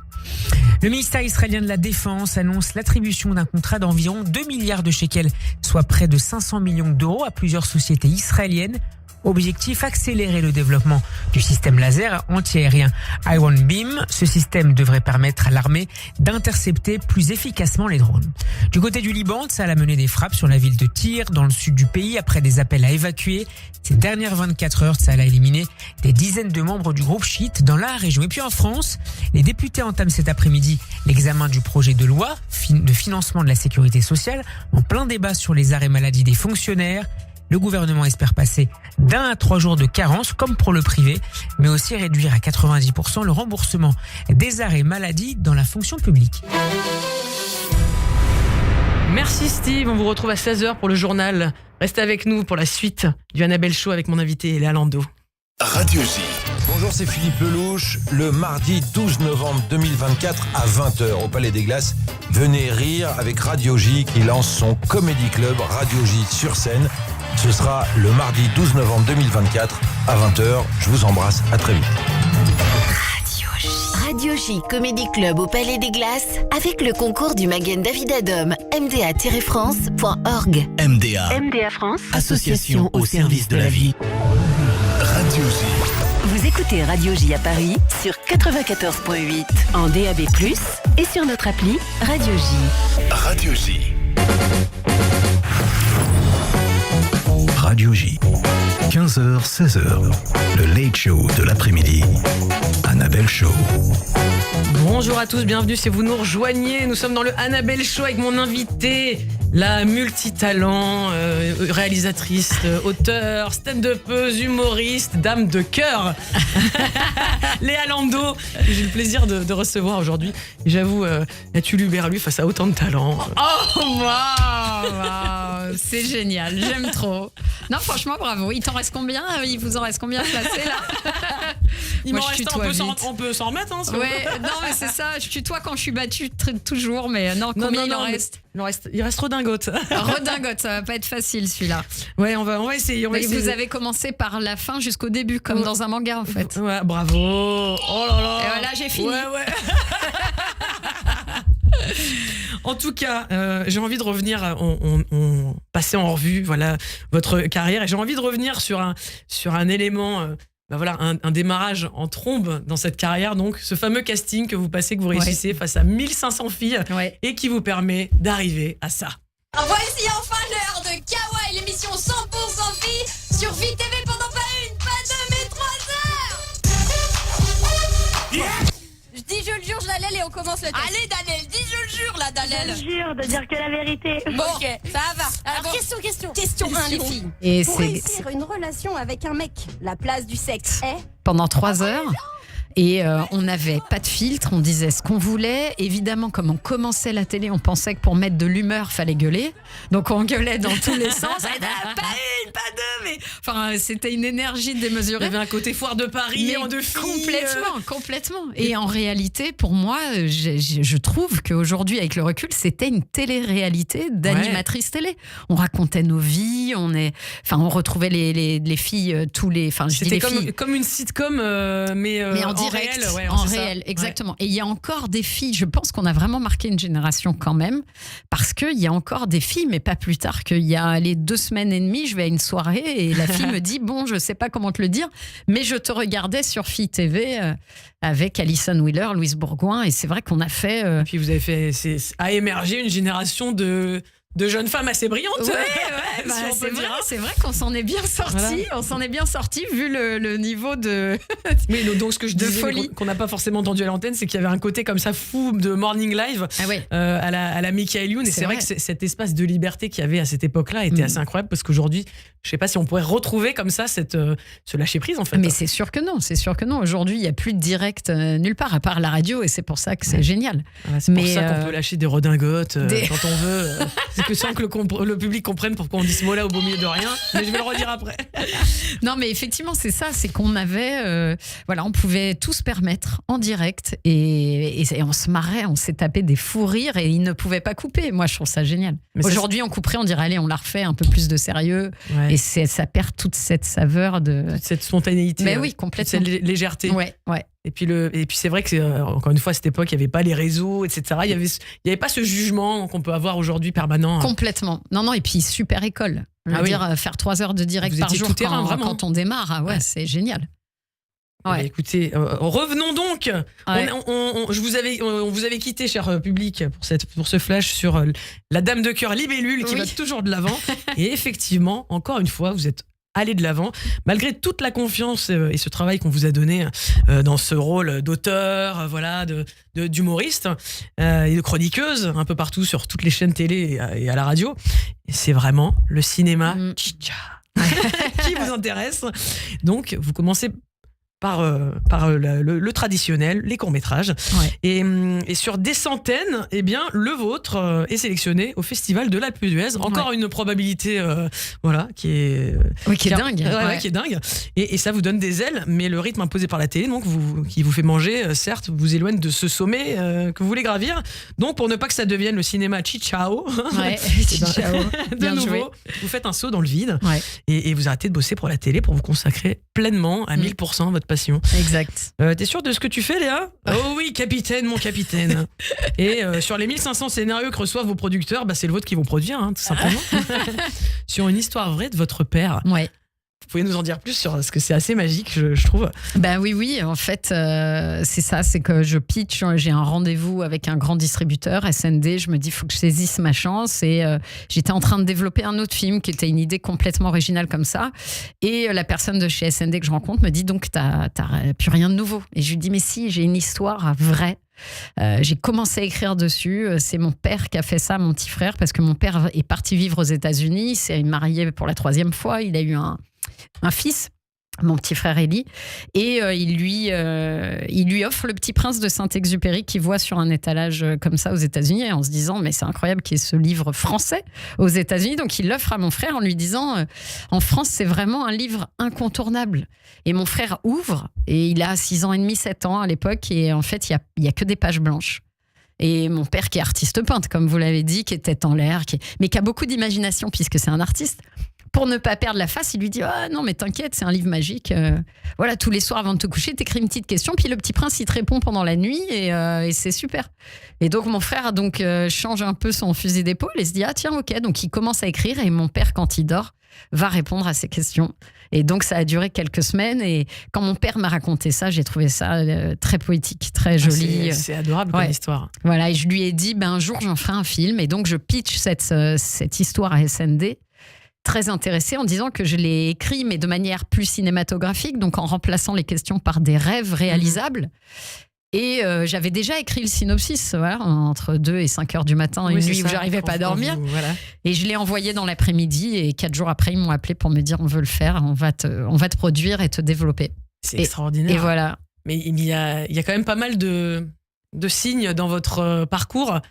Le ministère israélien de la Défense annonce l'attribution d'un contrat d'environ 2 milliards de shekels, soit près de 500 millions d'euros à plusieurs sociétés israéliennes. Objectif, accélérer le développement du système laser anti-aérien Iron Beam. Ce système devrait permettre à l'armée d'intercepter plus efficacement les drones. Du côté du Liban, Tsahal a mené des frappes sur la ville de Tyr, dans le sud du pays, après des appels à évacuer. Ces dernières 24 heures, Tsahal a éliminé des dizaines de membres du groupe chiite dans la région. Et puis en France, les députés entament cet après-midi l'examen du projet de loi de financement de la sécurité sociale, en plein débat sur les arrêts maladie des fonctionnaires. Le gouvernement espère passer d'1 à 3 jours de carence, comme pour le privé, mais aussi réduire à 90% le remboursement des arrêts maladie dans la fonction publique. Merci Steve, on vous retrouve à 16h pour le journal. Restez avec nous pour la suite du Annabelle Show avec mon invité Léa Lando. Radio J. Bonjour, c'est Philippe Lelouch. Le mardi 12 novembre 2024 à 20h au Palais des Glaces, venez rire avec Radio J qui lance son Comedy Club Radio J sur scène. Ce sera le mardi 12 novembre 2024 à 20h. Je vous embrasse, à très vite. Radio J Comedy Club au Palais des Glaces avec le concours du Magen David Adom, mda-france.org. MDA France, Association au service de la vie. Radio J. Vous écoutez Radio J à Paris sur 94.8 en DAB+, et sur notre appli Radio J. Radio J. Radio J. 15h, 16h. Le Late Show de l'après-midi. Annabelle Show. Bonjour à tous, bienvenue si vous nous rejoignez. Nous sommes dans le Annabelle Show avec mon invité, la multitalent, réalisatrice, auteur, stand-upeuse, humoriste, dame de cœur, Léa Lando. J'ai le plaisir de recevoir aujourd'hui. Et j'avoue, as-tu l'Uberlu face à autant de talent? Oh, wow, c'est génial, j'aime trop. Non, franchement, bravo. Il t'en reste combien? Il vous en reste combien placés là? Il m'en reste on peut s'en remettre. Hein, ouais, non, mais c'est ça. Je tutoie quand je suis battue toujours, mais non, combien il en reste? Il reste redingote. Redingote, ça va pas être facile celui-là. Ouais, on va essayer. Vous avez commencé par la fin jusqu'au début, comme dans un manga en fait. Ouais, bravo. Oh là là. Et voilà, j'ai fini. Ouais. En tout cas, j'ai envie de revenir. On passait en revue, voilà, votre carrière, et j'ai envie de revenir sur un élément. Un démarrage en trombe dans cette carrière, donc ce fameux casting que vous passez, que vous réussissez face à 1500 filles, et qui vous permet d'arriver à ça. Voici enfin l'heure de Kawaii, l'émission 100% filles sur Vie TV pendant pas une, pas deux, mais 3 heures. Je dis je le jure, je la lèle et on commence le test. Allez Daniel, dis je le jure là Daniel. Je jure de dire que la vérité. Bon, ok, ça va. Alors question 1 les filles. Et pour réussir une relation avec un mec, la place du sexe est... Pendant 3 heures. Et on n'avait pas de filtre, on disait ce qu'on voulait. Évidemment, comme on commençait la télé, on pensait que pour mettre de l'humeur, fallait gueuler. Donc on gueulait dans tous les sens. Pas une, pas deux, mais... Enfin, c'était une énergie démesurée. Il y avait un côté foire de Paris, en deux filles. Complètement. Et en réalité, pour moi, je trouve qu'aujourd'hui, avec le recul, c'était une télé-réalité d'animatrice télé. On racontait nos vies, on retrouvait les filles, C'était comme une sitcom, mais en direct, en réel, exactement. Ouais. Et il y a encore des filles, je pense qu'on a vraiment marqué une génération quand même, parce qu'il y a encore des filles, mais pas plus tard qu'il y a les 2 semaines et demie, je vais à une soirée et la fille me dit, bon, je sais pas comment te le dire, mais je te regardais sur Fille TV avec Alison Wheeler, Louise Bourgoin, et c'est vrai qu'on a fait... Et puis vous avez fait... a émergé une génération de de jeunes femmes assez brillantes. Ouais, si on peut dire. c'est vrai qu'on s'en est bien sorti. Voilà. On s'en est bien sorti vu le niveau de. Oui, donc ce que je de disais, folie. qu'on n'a pas forcément entendu à l'antenne, c'est qu'il y avait un côté comme ça fou de Morning Live Ah ouais. à la Michael Youn. Et c'est vrai que cet espace de liberté qu'il y avait à cette époque-là était assez incroyable parce qu'aujourd'hui, je sais pas si on pourrait retrouver comme ça ce lâcher prise en fait. Mais c'est sûr que non. Aujourd'hui, il n'y a plus de direct nulle part à part la radio et c'est pour ça que c'est génial. Voilà, c'est pour ça qu'on peut lâcher des redingotes quand on veut. C'est que sans que le public comprenne pourquoi on dit ce mot-là au beau milieu de rien. Mais je vais le redire après. Non, mais effectivement, c'est ça. C'est qu'on avait, on pouvait tout se permettre en direct et on se marrait, on s'est tapé des fous rires et ils ne pouvaient pas couper. Moi, je trouve ça génial. Mais aujourd'hui, on couperait, on dirait allez, on la refait, un peu plus de sérieux. Ouais. Et ça perd toute cette saveur de. Cette spontanéité. Mais oui, complètement. Cette légèreté. Ouais. Et puis c'est vrai que encore une fois à cette époque il n'y avait pas les réseaux, etc. Il y avait pas ce jugement qu'on peut avoir aujourd'hui permanent. Complètement. Non, et puis super école. Faire 3 heures de direct Vous par étiez jour tout terrain, vraiment. quand on démarre, c'est génial. Ouais. Écoutez, revenons donc. Ouais. On vous avait quitté, cher public, pour ce flash sur la dame de cœur Libellule qui va toujours de l'avant. Et effectivement, encore une fois, vous êtes allé de l'avant, malgré toute la confiance et ce travail qu'on vous a donné dans ce rôle d'auteur, d'humoriste et de chroniqueuse un peu partout sur toutes les chaînes télé et à la radio. Et c'est vraiment le cinéma qui vous intéresse. Donc, vous commencez par le traditionnel, les courts-métrages. Ouais. Et sur des centaines, eh bien, le vôtre est sélectionné au Festival de l'Alpe d'Huez. Encore une probabilité qui est... qui est dingue. Qui est dingue. Et ça vous donne des ailes, mais le rythme imposé par la télé, donc qui vous fait manger, certes, vous éloigne de ce sommet que vous voulez gravir. Donc, pour ne pas que ça devienne le cinéma Chichao, de nouveau, vous faites un saut dans le vide et vous arrêtez de bosser pour la télé pour vous consacrer pleinement à 1000% à votre passion. Exact. T'es sûr de ce que tu fais, Léa ? Oh oui, capitaine, mon capitaine. Et sur les 1500 scénarios que reçoivent vos producteurs, c'est le vôtre qui vont produire, tout simplement. Sur une histoire vraie de votre père. Ouais. Vous pouvez nous en dire plus sur parce que c'est assez magique, je trouve. Oui, en fait, c'est ça, c'est que je pitch, j'ai un rendez-vous avec un grand distributeur, SND, je me dis, il faut que je saisisse ma chance et j'étais en train de développer un autre film qui était une idée complètement originale comme ça et la personne de chez SND que je rencontre me dit, donc t'as plus rien de nouveau. Et je lui dis, mais si, j'ai une histoire vraie. J'ai commencé à écrire dessus. C'est mon père qui a fait ça, mon petit frère, parce que mon père est parti vivre aux États-Unis, il s'est marié pour la 3e fois, il a eu un fils, mon petit frère Élie, et il lui offre Le Petit Prince de Saint-Exupéry qu'il voit sur un étalage comme ça aux États-Unis, en se disant mais c'est incroyable qu'il y ait ce livre français aux États-Unis. Donc il l'offre à mon frère en lui disant en France c'est vraiment un livre incontournable. Et mon frère ouvre et il a 6 ans et demi, 7 ans à l'époque, et en fait il y a que des pages blanches. Et mon père, qui est artiste peintre, comme vous l'avez dit, qui est tête en l'air, mais qui a beaucoup d'imagination puisque c'est un artiste, pour ne pas perdre la face, il lui dit « Ah non, mais t'inquiète, c'est un livre magique. Tous les soirs avant de te coucher, t'écris une petite question, puis le petit prince, il te répond pendant la nuit et c'est super. » Et donc, mon frère change un peu son fusil d'épaule et se dit « Ah tiens, ok. » Donc, il commence à écrire et mon père, quand il dort, va répondre à ses questions. Et donc, ça a duré quelques semaines. Et quand mon père m'a raconté ça, j'ai trouvé ça très poétique, très joli. C'est adorable comme histoire. Voilà, et je lui ai dit, un jour, j'en ferai un film. Et donc, je pitch cette histoire à SND, très intéressée, en disant que je l'ai écrit, mais de manière plus cinématographique, donc en remplaçant les questions par des rêves réalisables. Et j'avais déjà écrit le synopsis, entre 2 et 5 heures du matin, une nuit où j'arrivais pas à dormir. Et je l'ai envoyé dans l'après-midi, et 4 jours après, ils m'ont appelé pour me dire on veut le faire, on va te produire et te développer. C'est extraordinaire. Et voilà. Mais il y a quand même pas mal de signes dans votre parcours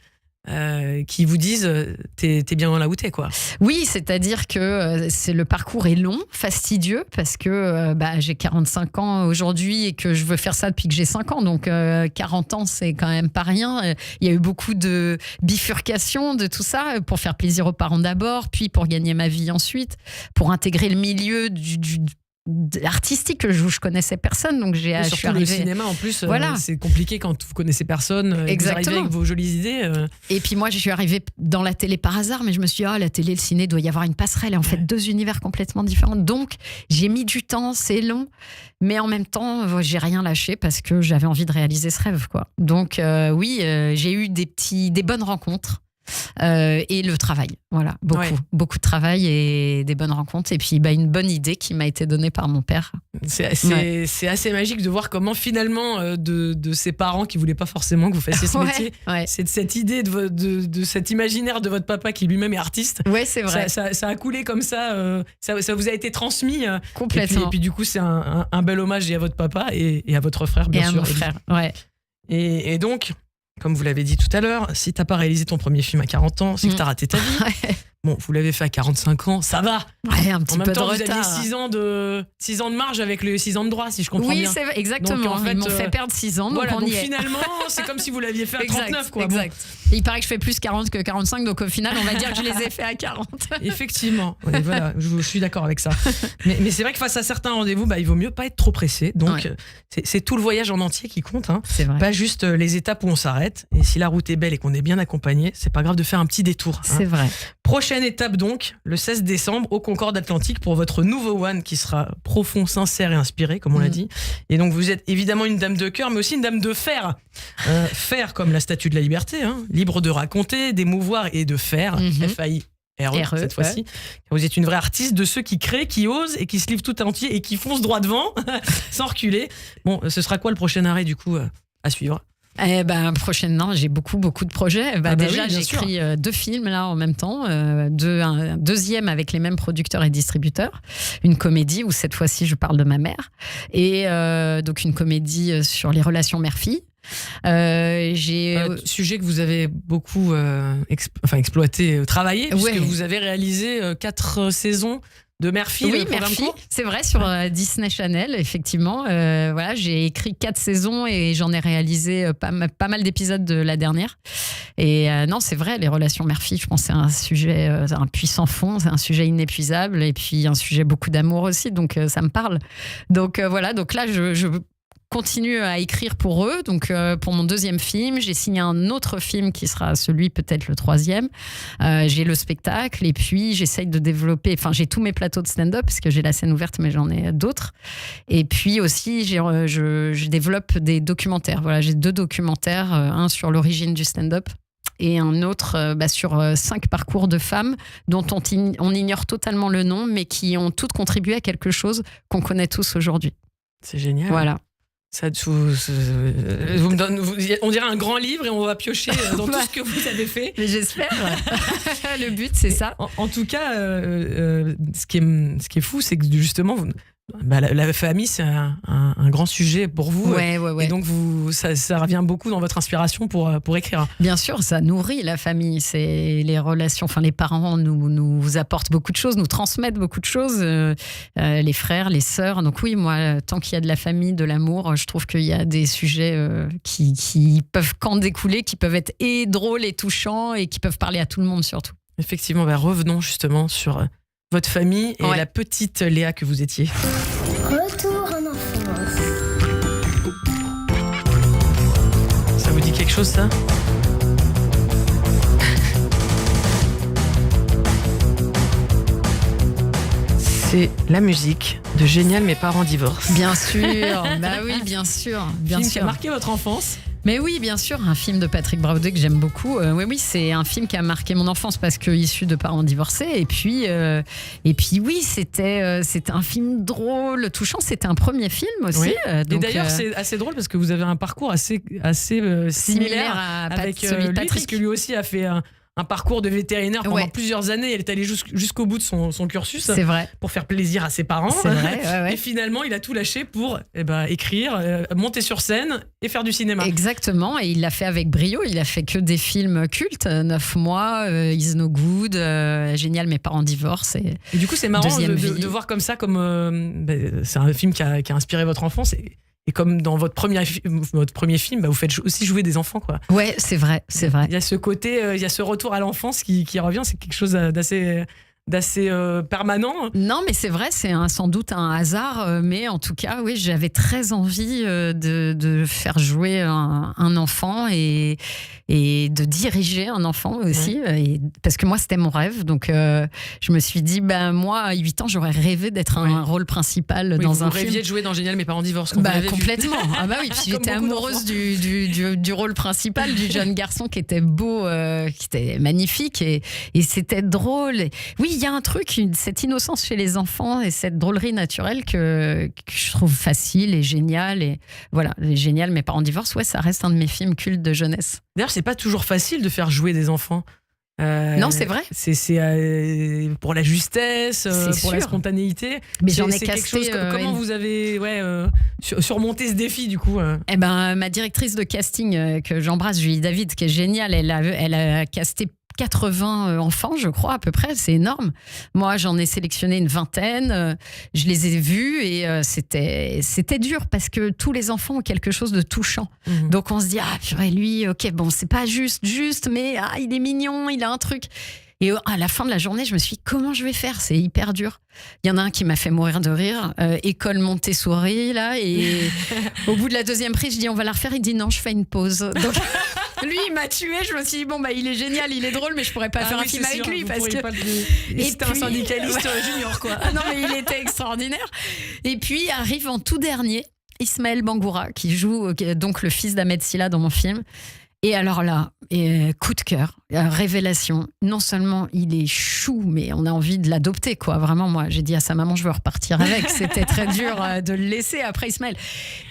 qui vous disent t'es bien là où t'es, quoi. Oui, c'est-à-dire que le parcours est long, fastidieux, parce que j'ai 45 ans aujourd'hui et que je veux faire ça depuis que j'ai 5 ans, donc 40 ans c'est quand même pas rien. Il y a eu beaucoup de bifurcations de tout ça, pour faire plaisir aux parents d'abord, puis pour gagner ma vie ensuite, pour intégrer le milieu artistique où je connaissais personne, donc je suis arrivée. Le cinéma en plus, c'est compliqué quand vous connaissez personne. Exactement. Vous arrivez avec vos jolies idées. Et puis moi je suis arrivée dans la télé par hasard, mais je me suis dit la télé, le ciné, doit y avoir une passerelle, et en fait 2 univers complètement différents. Donc j'ai mis du temps, c'est long, mais en même temps j'ai rien lâché parce que j'avais envie de réaliser ce rêve, quoi. Donc j'ai eu des bonnes rencontres. Et le travail, voilà, beaucoup de travail et des bonnes rencontres. Et puis une bonne idée qui m'a été donnée par mon père. C'est assez magique de voir comment finalement de ses parents qui voulaient pas forcément que vous fassiez ce métier, c'est de cette idée de cet imaginaire de votre papa qui lui-même est artiste. Ouais, c'est vrai. Ça a coulé comme ça, ça vous a été transmis complètement. Et puis du coup c'est un bel hommage et à votre papa et à votre frère bien sûr. Et à mon frère, ouais. Et donc, comme vous l'avez dit tout à l'heure, si t'as pas réalisé ton premier film à 40 ans, c'est que t'as raté ta vie. Ouais. Bon, vous l'avez fait à 45 ans, ça va. Ouais, un petit peu de retard. En même temps, vous aviez 6 ans de marge avec les 6 ans de droit, si je comprends bien. Oui, c'est exactement. Donc, en fait, ils m'ont fait perdre 6 ans, donc donc finalement, c'est comme si vous l'aviez fait à 39. Quoi. Exact. Bon. Il paraît que je fais plus 40 que 45, donc au final, on va dire que je les ai fait à 40. Effectivement. Et voilà, je suis d'accord avec ça. Mais c'est vrai que face à certains rendez-vous, il vaut mieux pas être trop pressé. Donc, c'est tout le voyage en entier qui compte. Hein. C'est vrai. Pas juste les étapes où on s'arrête. Et si la route est belle et qu'on est bien accompagné, c'est pas grave de faire un petit détour. C'est vrai. Prochaine étape donc, le 16 décembre au Concorde Atlantique pour votre nouveau One qui sera profond, sincère et inspiré, comme on l'a dit. Et donc vous êtes évidemment une dame de cœur, mais aussi une dame de fer. Fer comme la Statue de la Liberté, hein, libre de raconter, d'émouvoir et de faire. F-A-I-R-E cette fois-ci. Vous êtes une vraie artiste de ceux qui créent, qui osent et qui se livrent tout entier et qui foncent droit devant, sans reculer. Bon, ce sera quoi le prochain arrêt du coup à suivre ? Prochainement, j'ai beaucoup de projets. Déjà, j'écris 2 films là en même temps, un deuxième avec les mêmes producteurs et distributeurs, une comédie où cette fois-ci je parle de ma mère, et donc une comédie sur les relations mère-fille. Sujet que vous avez beaucoup exploité, travaillé, puisque vous avez réalisé 4 saisons de Mère-Fille. Oui, Mère-Fille, c'est vrai, sur Disney Channel, effectivement. J'ai écrit 4 saisons et j'en ai réalisé pas mal d'épisodes de la dernière. Et non, c'est vrai, les relations mère-fille, je pense que c'est un sujet, un puissant fond, c'est un sujet inépuisable et puis un sujet beaucoup d'amour aussi, donc ça me parle. Donc voilà, donc là, je continue à écrire pour eux. Donc, pour mon 2e film, j'ai signé un autre film qui sera celui, peut-être le 3e. J'ai le spectacle et puis j'essaye de développer. Enfin, j'ai tous mes plateaux de stand-up parce que j'ai la scène ouverte, mais j'en ai d'autres. Et puis aussi, je développe des documentaires. Voilà, j'ai 2 documentaires, un sur l'origine du stand-up et un autre sur 5 parcours de femmes dont on ignore totalement le nom, mais qui ont toutes contribué à quelque chose qu'on connaît tous aujourd'hui. C'est génial. Voilà. On dirait un grand livre et on va piocher dans tout ce que vous avez fait. Mais j'espère. Le but, c'est ça. En tout cas, ce qui est fou, c'est que justement, la famille, c'est un grand sujet pour vous. Ouais. Et donc, ça revient beaucoup dans votre inspiration pour écrire. Bien sûr, ça nourrit la famille. C'est les relations. Enfin, les parents nous apportent beaucoup de choses, nous transmettent beaucoup de choses. Les frères, les sœurs. Donc oui, moi, tant qu'il y a de la famille, de l'amour, je trouve qu'il y a des sujets qui peuvent qu'en découler, qui peuvent être et drôles et touchants et qui peuvent parler à tout le monde surtout. Effectivement, revenons justement sur votre famille et la petite Léa que vous étiez. Retour en enfance. Ça vous dit quelque chose, ça ? C'est la musique de Génial, mes parents divorcent. Bien sûr, oui, bien sûr. Film qui a marqué votre enfance. Mais oui, bien sûr, un film de Patrick Braudé que j'aime beaucoup. Oui, c'est un film qui a marqué mon enfance parce que issu de parents divorcés. Et puis oui, c'était un film drôle, touchant. C'était un premier film aussi. Oui. Donc, et d'ailleurs, c'est assez drôle parce que vous avez un parcours assez similaire avec celui de lui, Patrick, puisque lui aussi a fait un parcours de vétérinaire pendant plusieurs années. Elle est allée jusqu'au bout de son cursus. C'est vrai. Pour faire plaisir à ses parents. C'est vrai, ouais. Et finalement, il a tout lâché pour écrire, monter sur scène et faire du cinéma. Exactement. Et il l'a fait avec brio. Il a fait que des films cultes. 9 mois, Is No Good, Génial, mes parents divorcent. Et du coup, c'est marrant de voir comme ça, c'est un film qui a inspiré votre enfance. Et comme dans votre premier film, vous faites aussi jouer des enfants, quoi. Ouais, c'est vrai. Il y a ce côté, il y a ce retour à l'enfance qui revient. C'est quelque chose d'assez permanent. Non, mais c'est vrai, c'est sans doute un hasard, mais en tout cas, oui, j'avais très envie de faire jouer un enfant et de diriger un enfant aussi, parce que moi, c'était mon rêve. Donc, je me suis dit, moi, à 8 ans, j'aurais rêvé d'être un rôle principal dans un film. Vous rêviez de jouer dans Génial, mes parents divorcent. Complètement. Ah bah oui, puis j'étais amoureuse du rôle principal, du jeune garçon qui était beau, qui était magnifique et c'était drôle. Oui, il y a un truc, cette innocence chez les enfants et cette drôlerie naturelle que je trouve facile et géniale. Et voilà, Génial, mes parents divorcent, ça reste un de mes films cultes de jeunesse. D'ailleurs, c'est pas toujours facile de faire jouer des enfants. Non, c'est vrai. C'est pour la justesse, pour la spontanéité. Mais j'en ai casté. Comment vous avez surmonté ce défi du coup ma directrice de casting que j'embrasse, Julie David, qui est géniale, elle a casté 80 enfants, je crois, à peu près. C'est énorme. Moi, j'en ai sélectionné une vingtaine. Je les ai vus et c'était dur parce que tous les enfants ont quelque chose de touchant. Mmh. Donc, on se dit, lui, ok, bon, c'est pas juste, mais il est mignon, il a un truc. Et à la fin de la journée, je me suis dit, comment je vais faire ? C'est hyper dur. Il y en a un qui m'a fait mourir de rire, école Montessori, là. Et au bout de la deuxième prise, je dis, on va la refaire. Il dit, non, je fais une pause. Donc, lui, il m'a tué. Je me suis dit, il est génial, il est drôle, mais je pourrais pas faire un film avec lui. Parce que... Et c'était un syndicaliste junior, quoi. Non, mais il était extraordinaire. Et puis, arrive en tout dernier, Ismaël Bangoura, qui joue donc le fils d'Ahmed Silla dans mon film. Et alors là, coup de cœur, révélation. Non seulement il est chou, mais on a envie de l'adopter, quoi. Vraiment, moi, j'ai dit à sa maman, je veux repartir avec. C'était très dur de le laisser après Ismaël.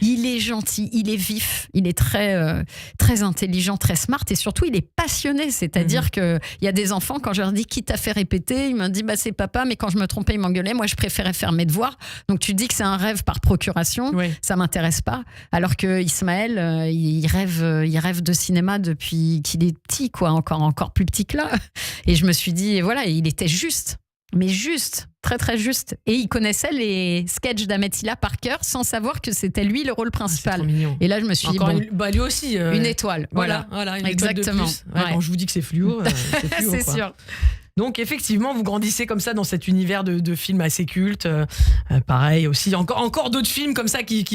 Il est gentil, il est vif, il est très, très intelligent, très smart et surtout, il est passionné. C'est-à-dire qu'il y a des enfants, quand je leur dis qui t'a fait répéter, ils me disent c'est papa, mais quand je me trompais, il m'engueulait. Moi, je préférais faire mes devoirs. Donc, tu dis que c'est un rêve par procuration. Oui. Ça m'intéresse pas. Alors que Ismaël, il rêve de cinéma depuis qu'il est petit, quoi, encore plus petit que là. Et je me suis dit, voilà, il était juste, mais juste, très très juste. Et il connaissait les sketchs d'Ahmed Silla par cœur sans savoir que c'était lui le rôle principal. Et là, je me suis dit, lui aussi. Une étoile. Voilà, une exactement. Étoile de plus. Ouais. Quand je vous dis que c'est fluo, c'est fluo. C'est sûr. Donc effectivement, vous grandissez comme ça dans cet univers de films assez cultes. Pareil aussi, encore d'autres films comme ça qui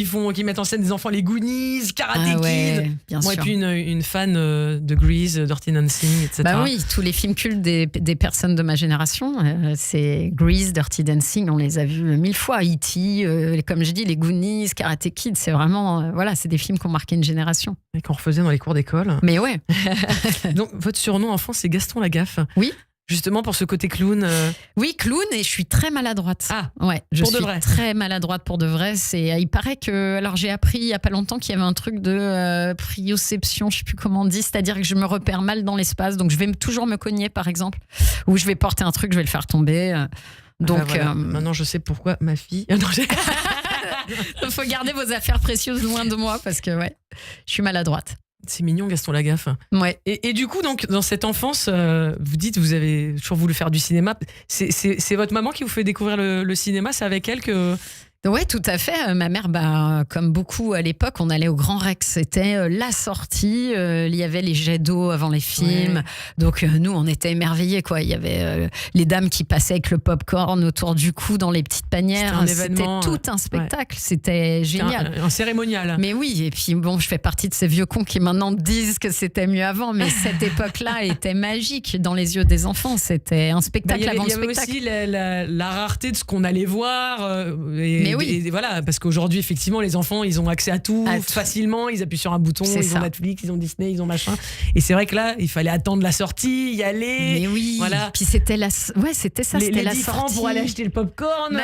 mettent en scène des enfants, les Goonies, Karate Kid. Bien moi, sûr. et puis une fan de Grease, Dirty Dancing, etc. Oui, tous les films cultes des personnes de ma génération, c'est Grease, Dirty Dancing, on les a vus 1000 fois. E.T., comme je dis, les Goonies, Karate Kid, c'est vraiment, c'est des films qui ont marqué une génération. Et qu'on refaisait dans les cours d'école. Mais ouais. Donc votre surnom enfant, c'est Gaston Lagaffe. Oui. Justement pour ce côté clown. Oui, clown, et je suis très maladroite. Ouais, je suis très maladroite pour de vrai. Il paraît que, alors j'ai appris il y a pas longtemps qu'il y avait un truc de prioception, je sais plus comment on dit, c'est-à-dire que je me repère mal dans l'espace, donc je vais toujours me cogner par exemple, ou je vais porter un truc, je vais le faire tomber. Donc voilà. Maintenant je sais pourquoi ma fille. Il faut garder vos affaires précieuses loin de moi parce que je suis maladroite. C'est mignon, Gaston Lagaffe. Ouais. Et du coup, donc, dans cette enfance, vous dites, vous avez toujours voulu faire du cinéma. C'est votre maman qui vous fait découvrir le cinéma. C'est avec elle que... Oui, tout à fait. Ma mère, comme beaucoup à l'époque, on allait au Grand Rex. C'était la sortie. Il y avait les jets d'eau avant les films. Ouais. Donc, nous, on était émerveillés, quoi. Il y avait les dames qui passaient avec le popcorn autour du cou dans les petites panières. C'était tout un spectacle. Ouais. C'était génial. Un cérémonial. Mais oui, et puis bon, je fais partie de ces vieux cons qui maintenant disent que c'était mieux avant. Mais cette époque-là était magique dans les yeux des enfants. C'était un spectacle avant le spectacle. Il y avait aussi la rareté de ce qu'on allait voir. Mais oui. Et voilà, parce qu'aujourd'hui, effectivement, les enfants, ils ont accès à tout facilement. Ils appuient sur un bouton, ont Netflix, ils ont Disney, ils ont machin. Et c'est vrai que là, il fallait attendre la sortie, y aller. Mais oui. Voilà. Puis c'était c'était ça, c'était la 10 francs pour aller acheter le popcorn.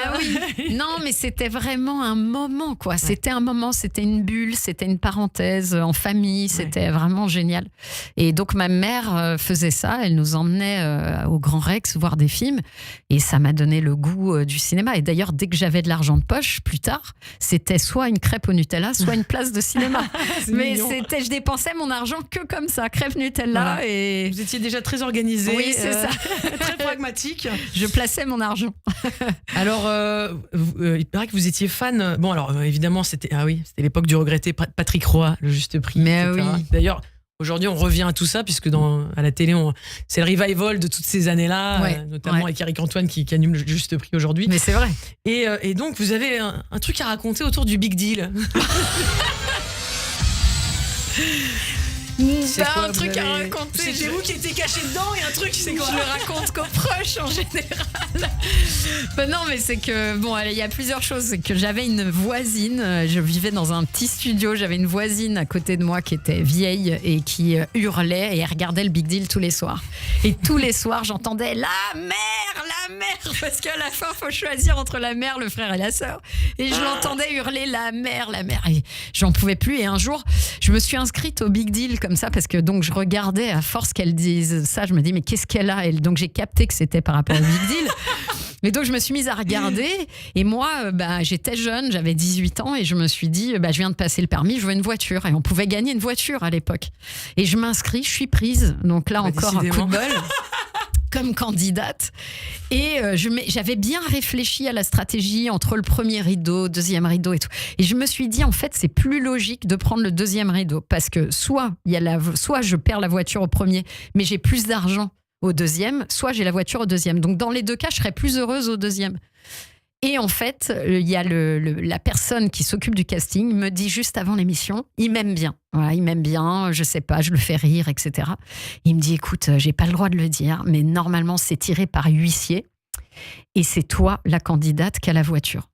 Oui. Non, mais c'était vraiment un moment, quoi. C'était un moment, c'était une bulle, c'était une parenthèse en famille. C'était vraiment génial. Et donc, ma mère faisait ça. Elle nous emmenait au Grand Rex voir des films. Et ça m'a donné le goût du cinéma. Et d'ailleurs, dès que j'avais de l'argent de poche, plus tard, c'était soit une crêpe au Nutella, soit une place de cinéma. Mais je dépensais mon argent que comme ça, crêpe Nutella. Voilà. Et vous étiez déjà très organisé. Oui, c'est ça. Très pragmatique. Je plaçais mon argent. Alors, il paraît que vous étiez fan. Bon, alors évidemment, c'était l'époque du regretté Patrick Roy, le Juste Prix. Mais etc. oui. D'ailleurs, Aujourd'hui, on revient à tout ça, puisque à la télé, c'est le revival de toutes ces années-là, notamment avec Eric Antoine qui anime le Juste Prix aujourd'hui. Mais c'est vrai. Et donc, vous avez un truc à raconter autour du Big Deal. C'est un truc à raconter. C'est vous qui étiez caché dedans et un truc, c'est quoi? Je le raconte qu'aux proches en général. Non, mais c'est que, bon, il y a plusieurs choses. C'est que j'avais une voisine, je vivais dans un petit studio, j'avais une voisine à côté de moi qui était vieille et qui hurlait et elle regardait le Big Deal tous les soirs. Et tous les soirs, j'entendais la mère, parce qu'à la fin, il faut choisir entre la mère, le frère et la sœur. Et je l'entendais hurler la mère. Et j'en pouvais plus. Et un jour, je me suis inscrite au Big Deal comme ça, parce que donc je regardais, à force qu'elle dise ça, je me dis mais qu'est-ce qu'elle a elle. Donc j'ai capté que c'était par rapport au Big Deal. Et donc je me suis mise à regarder et moi j'étais jeune, j'avais 18 ans et je me suis dit je viens de passer le permis, je veux une voiture et on pouvait gagner une voiture à l'époque. Et je m'inscris, je suis prise. Donc là encore un coup de bol. Comme candidate. Et j'avais bien réfléchi à la stratégie entre le premier rideau, deuxième rideau et tout. Et je me suis dit, en fait, c'est plus logique de prendre le deuxième rideau. Parce que soit je perds la voiture au premier, mais j'ai plus d'argent au deuxième, soit j'ai la voiture au deuxième. Donc, dans les deux cas, je serais plus heureuse au deuxième. Et en fait, il y a la personne qui s'occupe du casting me dit juste avant l'émission, il m'aime bien. Voilà, il m'aime bien, je sais pas, je le fais rire, etc. Il me dit, écoute, j'ai pas le droit de le dire, mais normalement, c'est tiré par huissier et c'est toi, la candidate, qui a la voiture.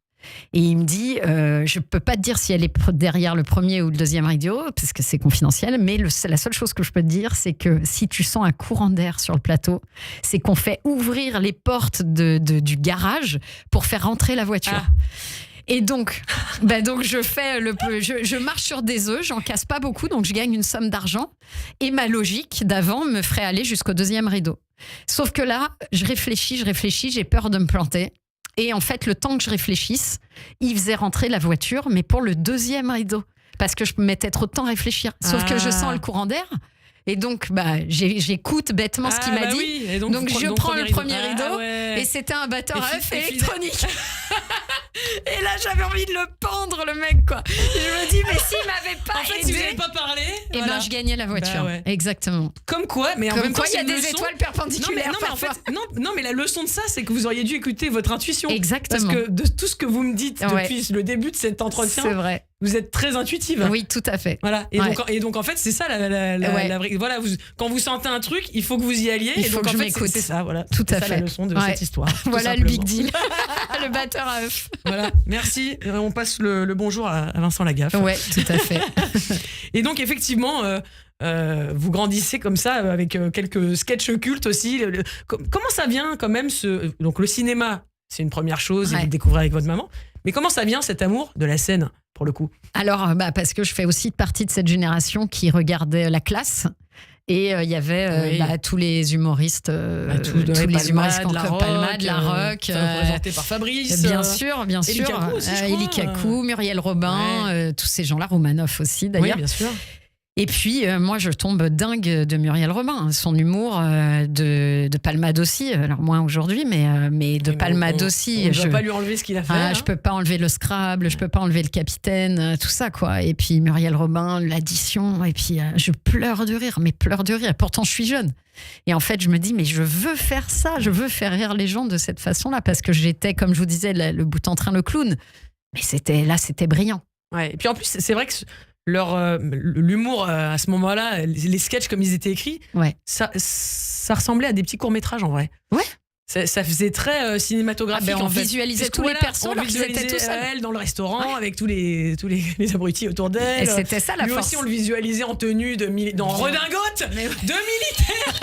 Et il me dit, je peux pas te dire si elle est derrière le premier ou le deuxième rideau, parce que c'est confidentiel, mais la seule chose que je peux te dire, c'est que si tu sens un courant d'air sur le plateau, c'est qu'on fait ouvrir les portes du garage pour faire rentrer la voiture. Et donc je marche sur des œufs, j'en casse pas beaucoup, donc je gagne une somme d'argent. Et ma logique d'avant me ferait aller jusqu'au deuxième rideau. Sauf que là, je réfléchis, j'ai peur de me planter. Et en fait, le temps que je réfléchisse, il faisait rentrer la voiture, mais pour le deuxième rideau. Parce que je me mettais trop de temps à réfléchir. Sauf que je sens le courant d'air. Et donc, j'écoute bêtement ce qu'il m'a dit. Oui. Et donc je prends le premier rideau. Et c'était un batteur à œufs électronique. Et là, j'avais envie de le pendre, le mec, quoi. Et je me dis, mais s'il m'avait pas aidé... si vous n'avez pas parlé... Et je gagnais la voiture. Exactement. Comme quoi, mais en même temps, il y a des étoiles perpendiculaires. Non, mais la leçon de ça, c'est que vous auriez dû écouter votre intuition. Exactement. Parce que de tout ce que vous me dites depuis le début de cet entretien, c'est vrai. Vous êtes très intuitive. Oui, tout à fait. Voilà. Et donc en fait, c'est ça voilà, quand vous sentez un truc, il faut que vous y alliez. Il faut que je m'écoute. C'est ça, voilà. Tout à fait. La leçon de cette histoire. Voilà le Big Deal. Le batteur à œufs. Voilà. Merci. On passe le bonjour à Vincent Lagaffe. Ouais, tout à fait. Et donc effectivement, vous grandissez comme ça avec quelques sketchs cultes aussi. Comment ça vient quand même donc le cinéma, c'est une première chose, et vous le découvrez avec votre maman. Mais comment ça vient cet amour de la scène pour le coup? Alors, parce que je fais aussi partie de cette génération qui regardait La Classe. Et il y avait tous les humoristes, tous les humoristes comme Palmade, La Roque, représentés par Fabrice, bien sûr, Élie Kakou aussi, Élie Kakou, Muriel Robin, tous ces gens-là, Romanoff aussi d'ailleurs. Oui, bien sûr. Et puis, moi, je tombe dingue de Muriel Robin. Son humour, de Palmade aussi. Alors, moins aujourd'hui, mais de Palmade aussi. On ne va pas lui enlever ce qu'il a fait. Je peux pas enlever le Scrabble, je peux pas enlever le Capitaine, tout ça, quoi. Et puis, Muriel Robin, l'addition. Et puis, je pleure de rire, mais pleure de rire. Pourtant, je suis jeune. Et en fait, je me dis, mais je veux faire ça. Je veux faire rire les gens de cette façon-là. Parce que j'étais, comme je vous disais, le bout en train, le clown. Mais c'était brillant. Ouais. Et puis, en plus, c'est vrai que l'humour à ce moment-là, les sketchs comme ils étaient écrits, ça ressemblait à des petits courts-métrages en vrai. Ouais. Ça faisait très cinématographique. On visualisait tous les persos, on visualisait tout seul. Elle dans le restaurant avec tous les abrutis autour d'elle. Et c'était ça la force. Lui aussi, on le visualisait en tenue dans redingote de militaire.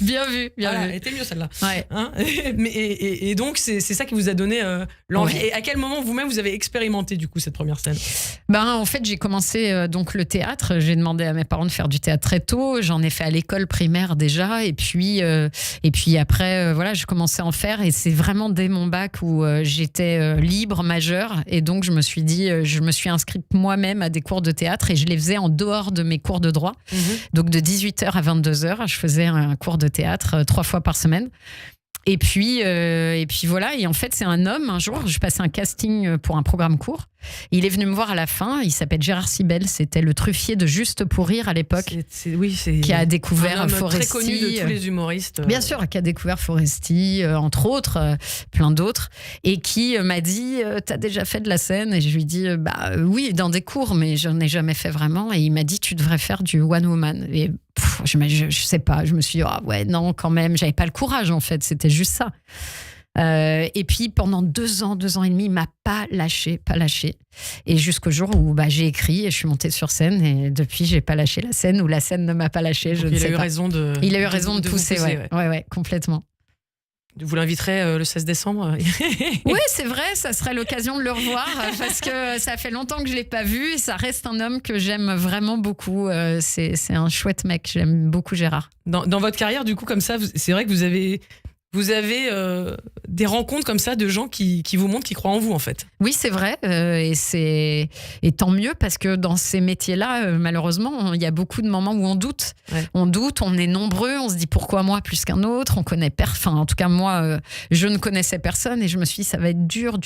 Bien vu. Elle était mieux celle-là. Ouais. Hein, et donc c'est ça qui vous a donné l'envie. Et à quel moment vous-même vous avez expérimenté du coup cette première scène? En fait, j'ai commencé donc le théâtre. J'ai demandé à mes parents de faire du théâtre très tôt. J'en ai fait à l'école primaire déjà, et puis après je commençais à en faire. Et c'est vraiment dès mon bac où j'étais libre, majeure, et donc je me suis dit, je me suis inscrite moi-même à des cours de théâtre et je les faisais en dehors de mes cours de droit. Donc de 18h à 22h, je faisais un cours de théâtre 3 fois par semaine. Et puis voilà. Et en fait, c'est un homme. Un jour, je passais un casting pour un programme court. Il est venu me voir à la fin. Il s'appelle Gérard Sibel. C'était le truffier de Juste pour rire à l'époque. Qui a découvert Foresti. Très connu de tous les humoristes. Bien sûr, qui a découvert Foresti, entre autres, plein d'autres. Et qui m'a dit t'as déjà fait de la scène? Et je lui ai dit oui, dans des cours, mais je n'en ai jamais fait vraiment. Et il m'a dit tu devrais faire du one woman. Et je sais pas. Je me suis dit ouais, non, quand même. J'avais pas le courage, en fait. C'était juste ça. Et puis pendant 2 ans et demi, il m'a pas lâché. Et jusqu'au jour où j'ai écrit et je suis montée sur scène. Et depuis, j'ai pas lâché la scène ou la scène ne m'a pas lâché. Je ne sais pas. Il a eu raison de pousser, ouais, complètement. Vous l'inviterez le 16 décembre. Oui, c'est vrai, ça serait l'occasion de le revoir parce que ça fait longtemps que je l'ai pas vu et ça reste un homme que j'aime vraiment beaucoup. C'est un chouette mec, j'aime beaucoup Gérard. Dans votre carrière, du coup, comme ça, c'est vrai que vous avez des rencontres comme ça de gens qui vous montrent, qui croient en vous, en fait. Oui, c'est vrai. Et tant mieux, parce que dans ces métiers-là, malheureusement, il y a beaucoup de moments où on doute. Ouais. On doute, on est nombreux, on se dit pourquoi moi plus qu'un autre. On connaît en tout cas, moi, je ne connaissais personne et je me suis dit, ça va être dur.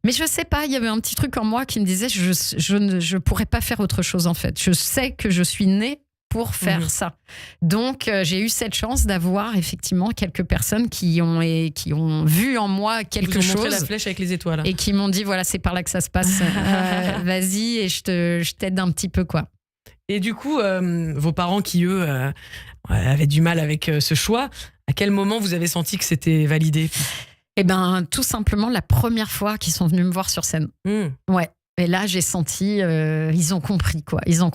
Mais je sais pas, il y avait un petit truc en moi qui me disait, je pourrais pas faire autre chose, en fait. Je sais que je suis née pour faire ça. Donc, j'ai eu cette chance d'avoir effectivement quelques personnes qui ont vu en moi quelque chose. Vous ont montré la flèche avec les étoiles. Et qui m'ont dit, voilà, c'est par là que ça se passe. Vas-y, et je t'aide un petit peu, quoi. Et du coup, vos parents qui, eux, avaient du mal avec ce choix, à quel moment vous avez senti que c'était validé? Eh bien, tout simplement, la première fois qu'ils sont venus me voir sur scène. Ouais. Et là, j'ai senti, ils ont compris, quoi. Ils ont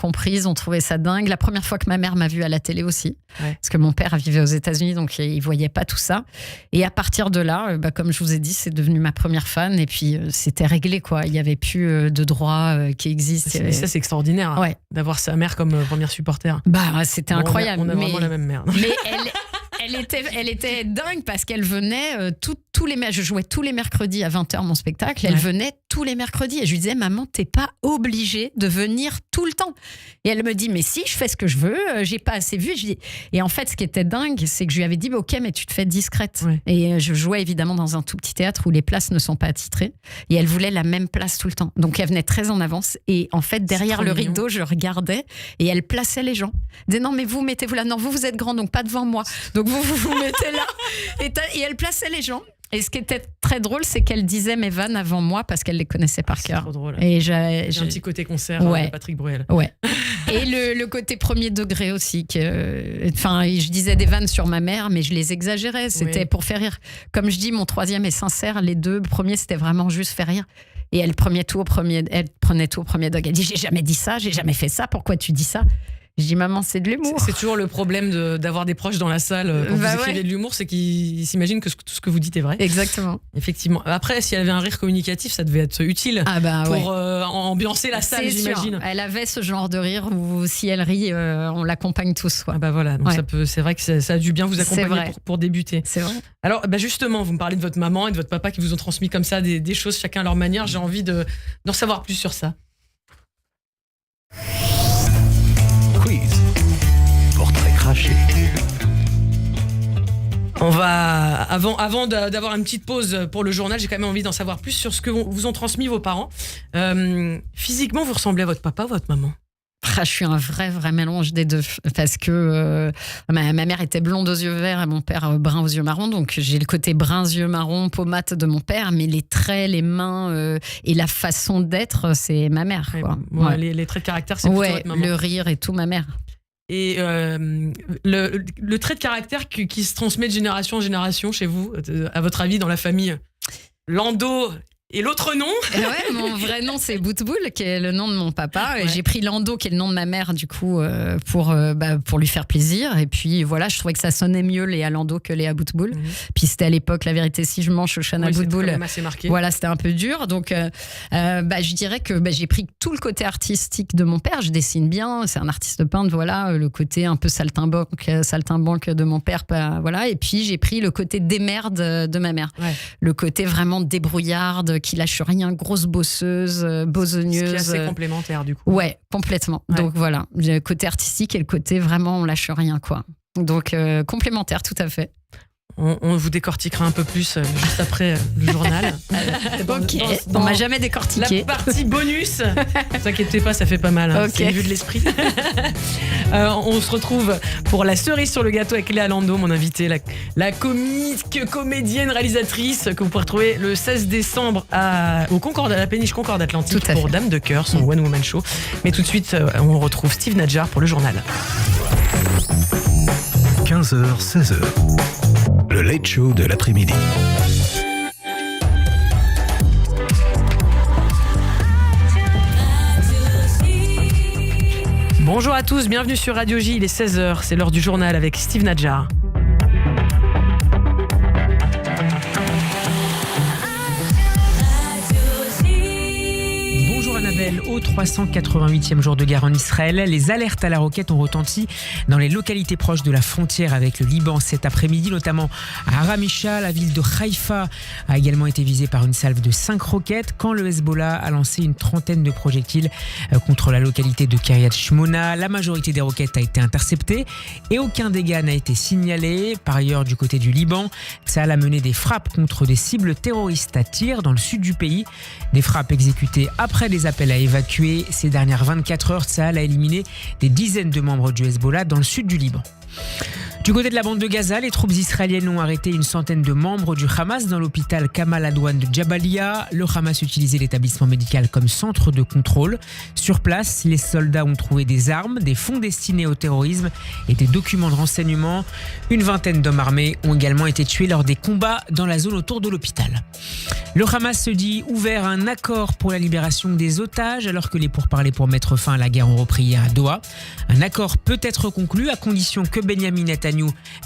trouvé ça dingue. La première fois que ma mère m'a vue à la télé aussi, parce que mon père vivait aux États-Unis, donc il voyait pas tout ça. Et à partir de là, comme je vous ai dit, c'est devenu ma première fan. Et puis, c'était réglé, quoi. Il y avait plus de droits qui existent. Ça, c'est extraordinaire, d'avoir sa mère comme première supporter. C'était incroyable. On a vraiment la même mère. Mais elle était dingue parce qu'elle venait tous les je jouais tous les mercredis à 20h mon spectacle. Elle venait tous les mercredis et je lui disais, maman, t'es pas obligée de venir tout le temps. Et elle me dit, mais si, je fais ce que je veux, j'ai pas assez vu. Et en fait, ce qui était dingue, c'est que je lui avais dit, ok, mais tu te fais discrète. Et je jouais évidemment dans un tout petit théâtre où les places ne sont pas attitrées. Et elle voulait la même place tout le temps. Donc elle venait très en avance. Et en fait, derrière le rideau, je regardais et elle plaçait les gens. Elle disait, non, mais vous mettez-vous là. Non, vous êtes grand, donc pas devant moi. Donc vous mettez là. Et elle plaçait les gens. Et ce qui était très drôle, c'est qu'elle disait mes vannes avant moi parce qu'elle les connaissait par cœur. C'est trop drôle. Et j'ai un petit côté concert de Patrick Bruel. Ouais. Et le côté premier degré aussi. Je disais des vannes sur ma mère, mais je les exagérais. C'était pour faire rire. Comme je dis, mon troisième est sincère. Les 2 premiers, c'était vraiment juste faire rire. Et elle prenait tout au premier degré. Elle dit, j'ai jamais dit ça, j'ai jamais fait ça. Pourquoi tu dis ça? Je dis, maman, c'est de l'humour. C'est toujours le problème d'avoir des proches dans la salle quand vous écrivez de l'humour, c'est qu'ils s'imaginent que tout ce que vous dites est vrai. Exactement. Effectivement. Après, si elle avait un rire communicatif, ça devait être utile pour ambiancer la salle, j'imagine. Elle avait ce genre de rire où si elle rit, on l'accompagne tous. Quoi. Voilà. Donc c'est vrai que ça a dû bien vous accompagner pour débuter. C'est vrai. Alors, justement, vous me parlez de votre maman et de votre papa qui vous ont transmis comme ça des choses chacun à leur manière. J'ai envie d'en savoir plus sur ça. Quiz. Portrait craché. On va, avant d'avoir une petite pause pour le journal, j'ai quand même envie d'en savoir plus sur ce que vous ont transmis vos parents. Physiquement, vous ressemblez à votre papa ou votre maman? Je suis un vrai mélange des deux parce que ma mère était blonde aux yeux verts et mon père brun aux yeux marrons, donc j'ai le côté brun yeux marrons, peau mate de mon père, mais les traits, les mains et la façon d'être, c'est ma mère. Quoi. Les traits de caractère, c'est plutôt votre maman. Le rire et tout, ma mère. Et le trait de caractère qui se transmet de génération en génération chez vous, à votre avis, dans la famille, Lando et l'autre nom? Mon vrai nom, c'est Boutboul, qui est le nom de mon papa. Et j'ai pris Lando, qui est le nom de ma mère, du coup, pour lui faire plaisir. Et puis, voilà, je trouvais que ça sonnait mieux Léa Lando que Léa Boutboul. Puis, c'était à l'époque, la vérité, si je mange Shoshana Boutboul. C'est assez marqué. Voilà, c'était un peu dur. Donc, je dirais que j'ai pris tout le côté artistique de mon père. Je dessine bien, c'est un artiste peintre, voilà. Le côté un peu saltimbanque de mon père, voilà. Et puis, j'ai pris le côté démerde de ma mère. Le côté vraiment débrouillarde, qui lâche rien, grosse bosseuse, besogneuse. Ce qui est assez complémentaire, du coup. Ouais, complètement. Donc voilà, le côté artistique et le côté vraiment on lâche rien, quoi. Donc complémentaire, tout à fait. On vous décortiquera un peu plus juste après le journal. On m'a jamais décortiqué. La partie bonus. Ne vous inquiétez pas, ça fait pas mal. Hein. C'est une vue de l'esprit. On se retrouve pour la cerise sur le gâteau avec Léa Lando, mon invitée, la comique, comédienne, réalisatrice que vous pourrez retrouver le 16 décembre au Concorde, à la péniche Concorde Atlantique pour Dame de Cœur, son One Woman Show. Mais tout de suite, on retrouve Steve Nadjar pour le journal. 15h, 16h. Le Late Show de l'après-midi. Bonjour à tous, bienvenue sur Radio J, il est 16h, c'est l'heure du journal avec Steve Nadjar. Au 388e jour de guerre en Israël, les alertes à la roquette ont retenti dans les localités proches de la frontière avec le Liban cet après-midi, notamment à Aramisha. La ville de Haïfa a également été visée par une salve de 5 roquettes quand le Hezbollah a lancé une trentaine de projectiles contre la localité de Kiryat Shmona. La majorité des roquettes a été interceptée et aucun dégât n'a été signalé. Par ailleurs, du côté du Liban, Tsahal a mené des frappes contre des cibles terroristes à tir dans le sud du pays. Des frappes exécutées après des appels à évacuer. Ces dernières 24 heures, Tsahal a éliminé des dizaines de membres du Hezbollah dans le sud du Liban. Du côté de la bande de Gaza, les troupes israéliennes ont arrêté une centaine de membres du Hamas dans l'hôpital Kamal Adwan de Jabalia. Le Hamas utilisait l'établissement médical comme centre de contrôle. Sur place, les soldats ont trouvé des armes, des fonds destinés au terrorisme et des documents de renseignement. Une vingtaine d'hommes armés ont également été tués lors des combats dans la zone autour de l'hôpital. Le Hamas se dit ouvert à un accord pour la libération des otages alors que les pourparlers pour mettre fin à la guerre ont repris hier à Doha. Un accord peut être conclu à condition que Benyamin Netanyahou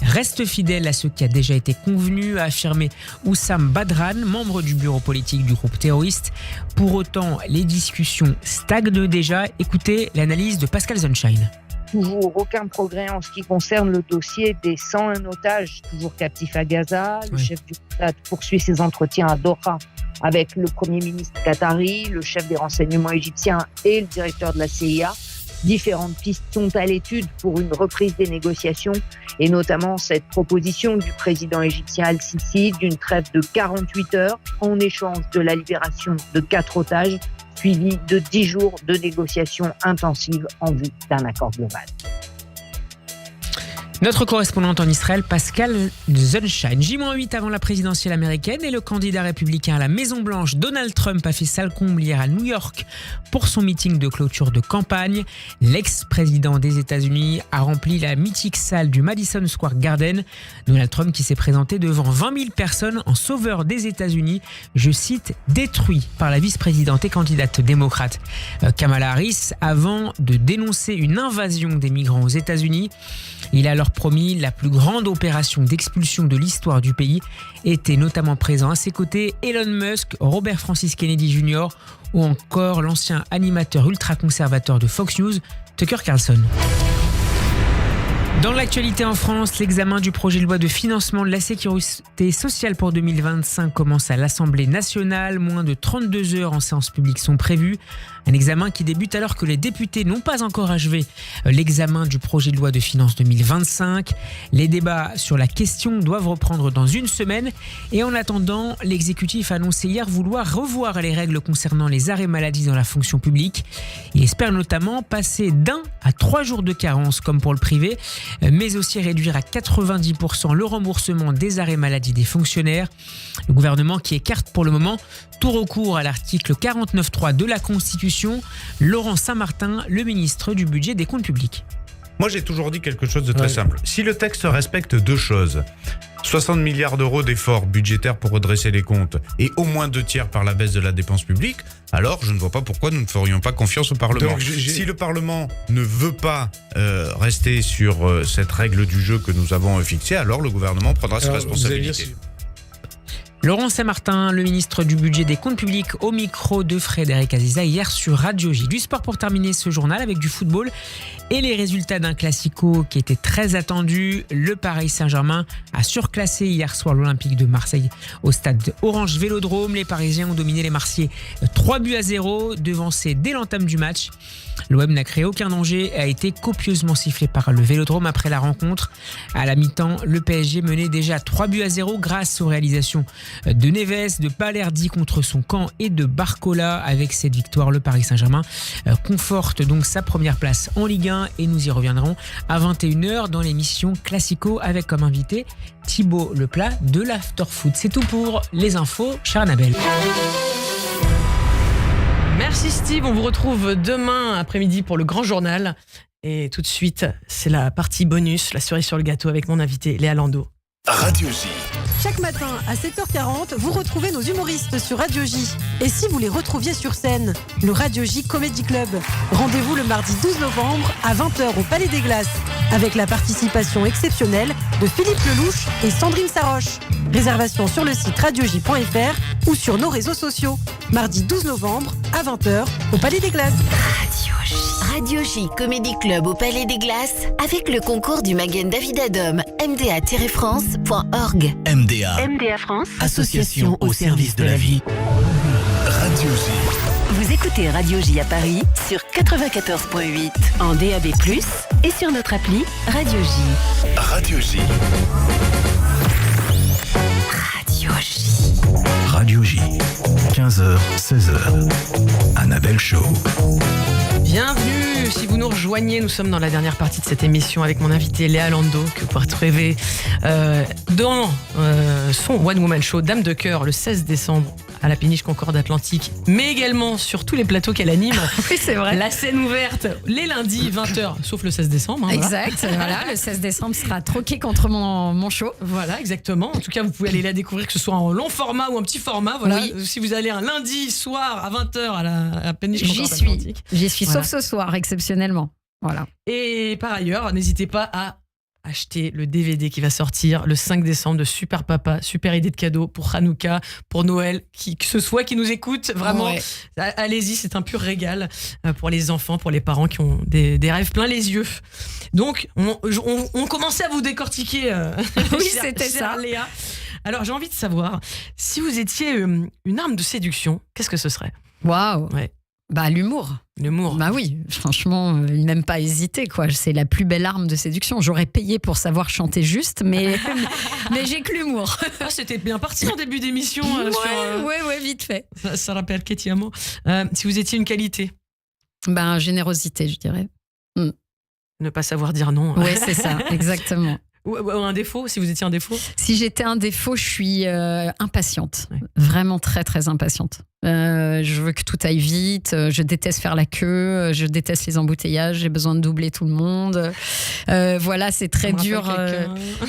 reste fidèle à ce qui a déjà été convenu, a affirmé Oussam Badran, membre du bureau politique du groupe terroriste. Pour autant, les discussions stagnent déjà. Écoutez l'analyse de Pascal Sunshine. Toujours aucun progrès en ce qui concerne le dossier des 101 otages toujours captifs à Gaza. Le chef du Mossad poursuit ses entretiens à Doha avec le Premier ministre qatari, le chef des renseignements égyptiens et le directeur de la CIA. Différentes pistes sont à l'étude pour une reprise des négociations et notamment cette proposition du président égyptien Al-Sisi d'une trêve de 48 heures en échange de la libération de 4 otages suivi de 10 jours de négociations intensives en vue d'un accord global. Notre correspondante en Israël, Pascal Sunshine. J-8 avant la présidentielle américaine et le candidat républicain à la Maison-Blanche, Donald Trump, a fait sale comble hier à New York pour son meeting de clôture de campagne. L'ex-président des États-Unis a rempli la mythique salle du Madison Square Garden. Donald Trump qui s'est présenté devant 20 000 personnes en sauveur des États-Unis, je cite, détruit par la vice-présidente et candidate démocrate Kamala Harris avant de dénoncer une invasion des migrants aux États-Unis. Il a alors promis la plus grande opération d'expulsion de l'histoire du pays. Étaient notamment présents à ses côtés Elon Musk, Robert Francis Kennedy Jr. ou encore l'ancien animateur ultra-conservateur de Fox News, Tucker Carlson. Dans l'actualité en France, l'examen du projet de loi de financement de la sécurité sociale pour 2025 commence à l'Assemblée nationale. Moins de 32 heures en séance publique sont prévues. Un examen qui débute alors que les députés n'ont pas encore achevé l'examen du projet de loi de finances 2025. Les débats sur la question doivent reprendre dans une semaine. Et en attendant, l'exécutif a annoncé hier vouloir revoir les règles concernant les arrêts maladie dans la fonction publique. Il espère notamment passer d'1 à 3 jours de carence comme pour le privé, mais aussi réduire à 90% le remboursement des arrêts maladie des fonctionnaires. Le gouvernement qui écarte pour le moment tout recours à l'article 49.3 de la Constitution. Laurent Saint-Martin, le ministre du Budget et des Comptes publics. Moi, j'ai toujours dit quelque chose de très simple. Si le texte respecte deux choses, 60 milliards d'euros d'efforts budgétaires pour redresser les comptes et au moins 2/3 par la baisse de la dépense publique, alors je ne vois pas pourquoi nous ne ferions pas confiance au Parlement. Donc, si le Parlement ne veut pas rester sur cette règle du jeu que nous avons fixée, alors le gouvernement prendra ses responsabilités. Laurent Saint-Martin, le ministre du Budget des Comptes Publics, au micro de Frédéric Aziza hier sur Radio J. Du sport pour terminer ce journal avec du football et les résultats d'un classico qui était très attendu. Le Paris Saint-Germain a surclassé hier soir l'Olympique de Marseille au stade Orange Vélodrome. Les Parisiens ont dominé les Marseillais 3-0, devancés dès l'entame du match. L'OM n'a créé aucun danger et a été copieusement sifflé par le Vélodrome après la rencontre. À la mi-temps, le PSG menait déjà 3-0 grâce aux réalisations de Neves, de Balerdi contre son camp et de Barcola. Avec cette victoire, le Paris Saint-Germain conforte donc sa première place en Ligue 1 et nous y reviendrons à 21h dans l'émission Classico avec comme invité Thibaut Leplat de l'Afterfoot. C'est tout pour les infos, chère Annabelle. Merci Steve, on vous retrouve demain après-midi pour le grand journal. Et tout de suite, c'est la partie bonus, la cerise sur le gâteau avec mon invité Léa Landau. Radio J. Chaque matin à 7h40, vous retrouvez nos humoristes sur Radio J. Et si vous les retrouviez sur scène, le Radio J Comedy Club. Rendez-vous le mardi 12 novembre à 20h au Palais des Glaces avec la participation exceptionnelle de Philippe Lelouch et Sandrine Saroche. Réservation sur le site radioj.fr ou sur nos réseaux sociaux. Mardi 12 novembre à 20h au Palais des Glaces. Radio J. Radio J Comedy Club au Palais des Glaces avec le concours du Magen David Adom, mda-france.org. MDA France, Association au service de la vie. Radio J. Vous écoutez Radio J à Paris sur 94.8 en DAB+, et sur notre appli Radio J. Radio J. Radio J. Radio J. 15h, 16h. Annabelle Show. Bienvenue, si vous nous rejoignez, nous sommes dans la dernière partie de cette émission avec mon invité Léa Landau, que vous pouvez retrouver dans son One Woman Show Dame de Cœur le 16 décembre à la Péniche Concorde Atlantique, mais également sur tous les plateaux qu'elle anime. Oui, c'est vrai. La scène ouverte les lundis 20h, sauf le 16 décembre. Hein, exact, voilà, le 16 décembre sera troqué contre mon show. Voilà, exactement. En tout cas, vous pouvez aller la découvrir, que ce soit en long format ou en petit format. Voilà. Oui. Si vous allez un lundi soir à 20h à la Péniche Concorde Atlantique. J'y suis, voilà. Sauf ce soir, exceptionnellement. Voilà. Et par ailleurs, n'hésitez pas à acheter le DVD qui va sortir le 5 décembre de Super Papa, super idée de cadeau pour Hanouka, pour Noël, qui que ce soit qui nous écoute, vraiment, ouais. Allez-y, c'est un pur régal pour les enfants, pour les parents qui ont des rêves plein les yeux. Donc, on commençait à vous décortiquer. Oui, c'était ça. Léa. Alors, j'ai envie de savoir, si vous étiez une arme de séduction, qu'est-ce que ce serait ? Waouh. Ouais. Bah, l'humour. L'humour. Bah oui, franchement, même pas hésiter, quoi. C'est la plus belle arme de séduction. J'aurais payé pour savoir chanter juste, mais j'ai que l'humour. Ah, c'était bien parti en début d'émission. Ouais, vite fait. Ça rappelle Katie Amo. Si vous étiez une qualité. Ben, générosité, je dirais. Ne pas savoir dire non. Oui, c'est ça, exactement. Ou un défaut, si vous étiez un défaut ? Si j'étais un défaut, je suis impatiente. Ouais. Vraiment très, très impatiente. Je veux que tout aille vite. Je déteste faire la queue. Je déteste les embouteillages. J'ai besoin de doubler tout le monde. Voilà, c'est très dur.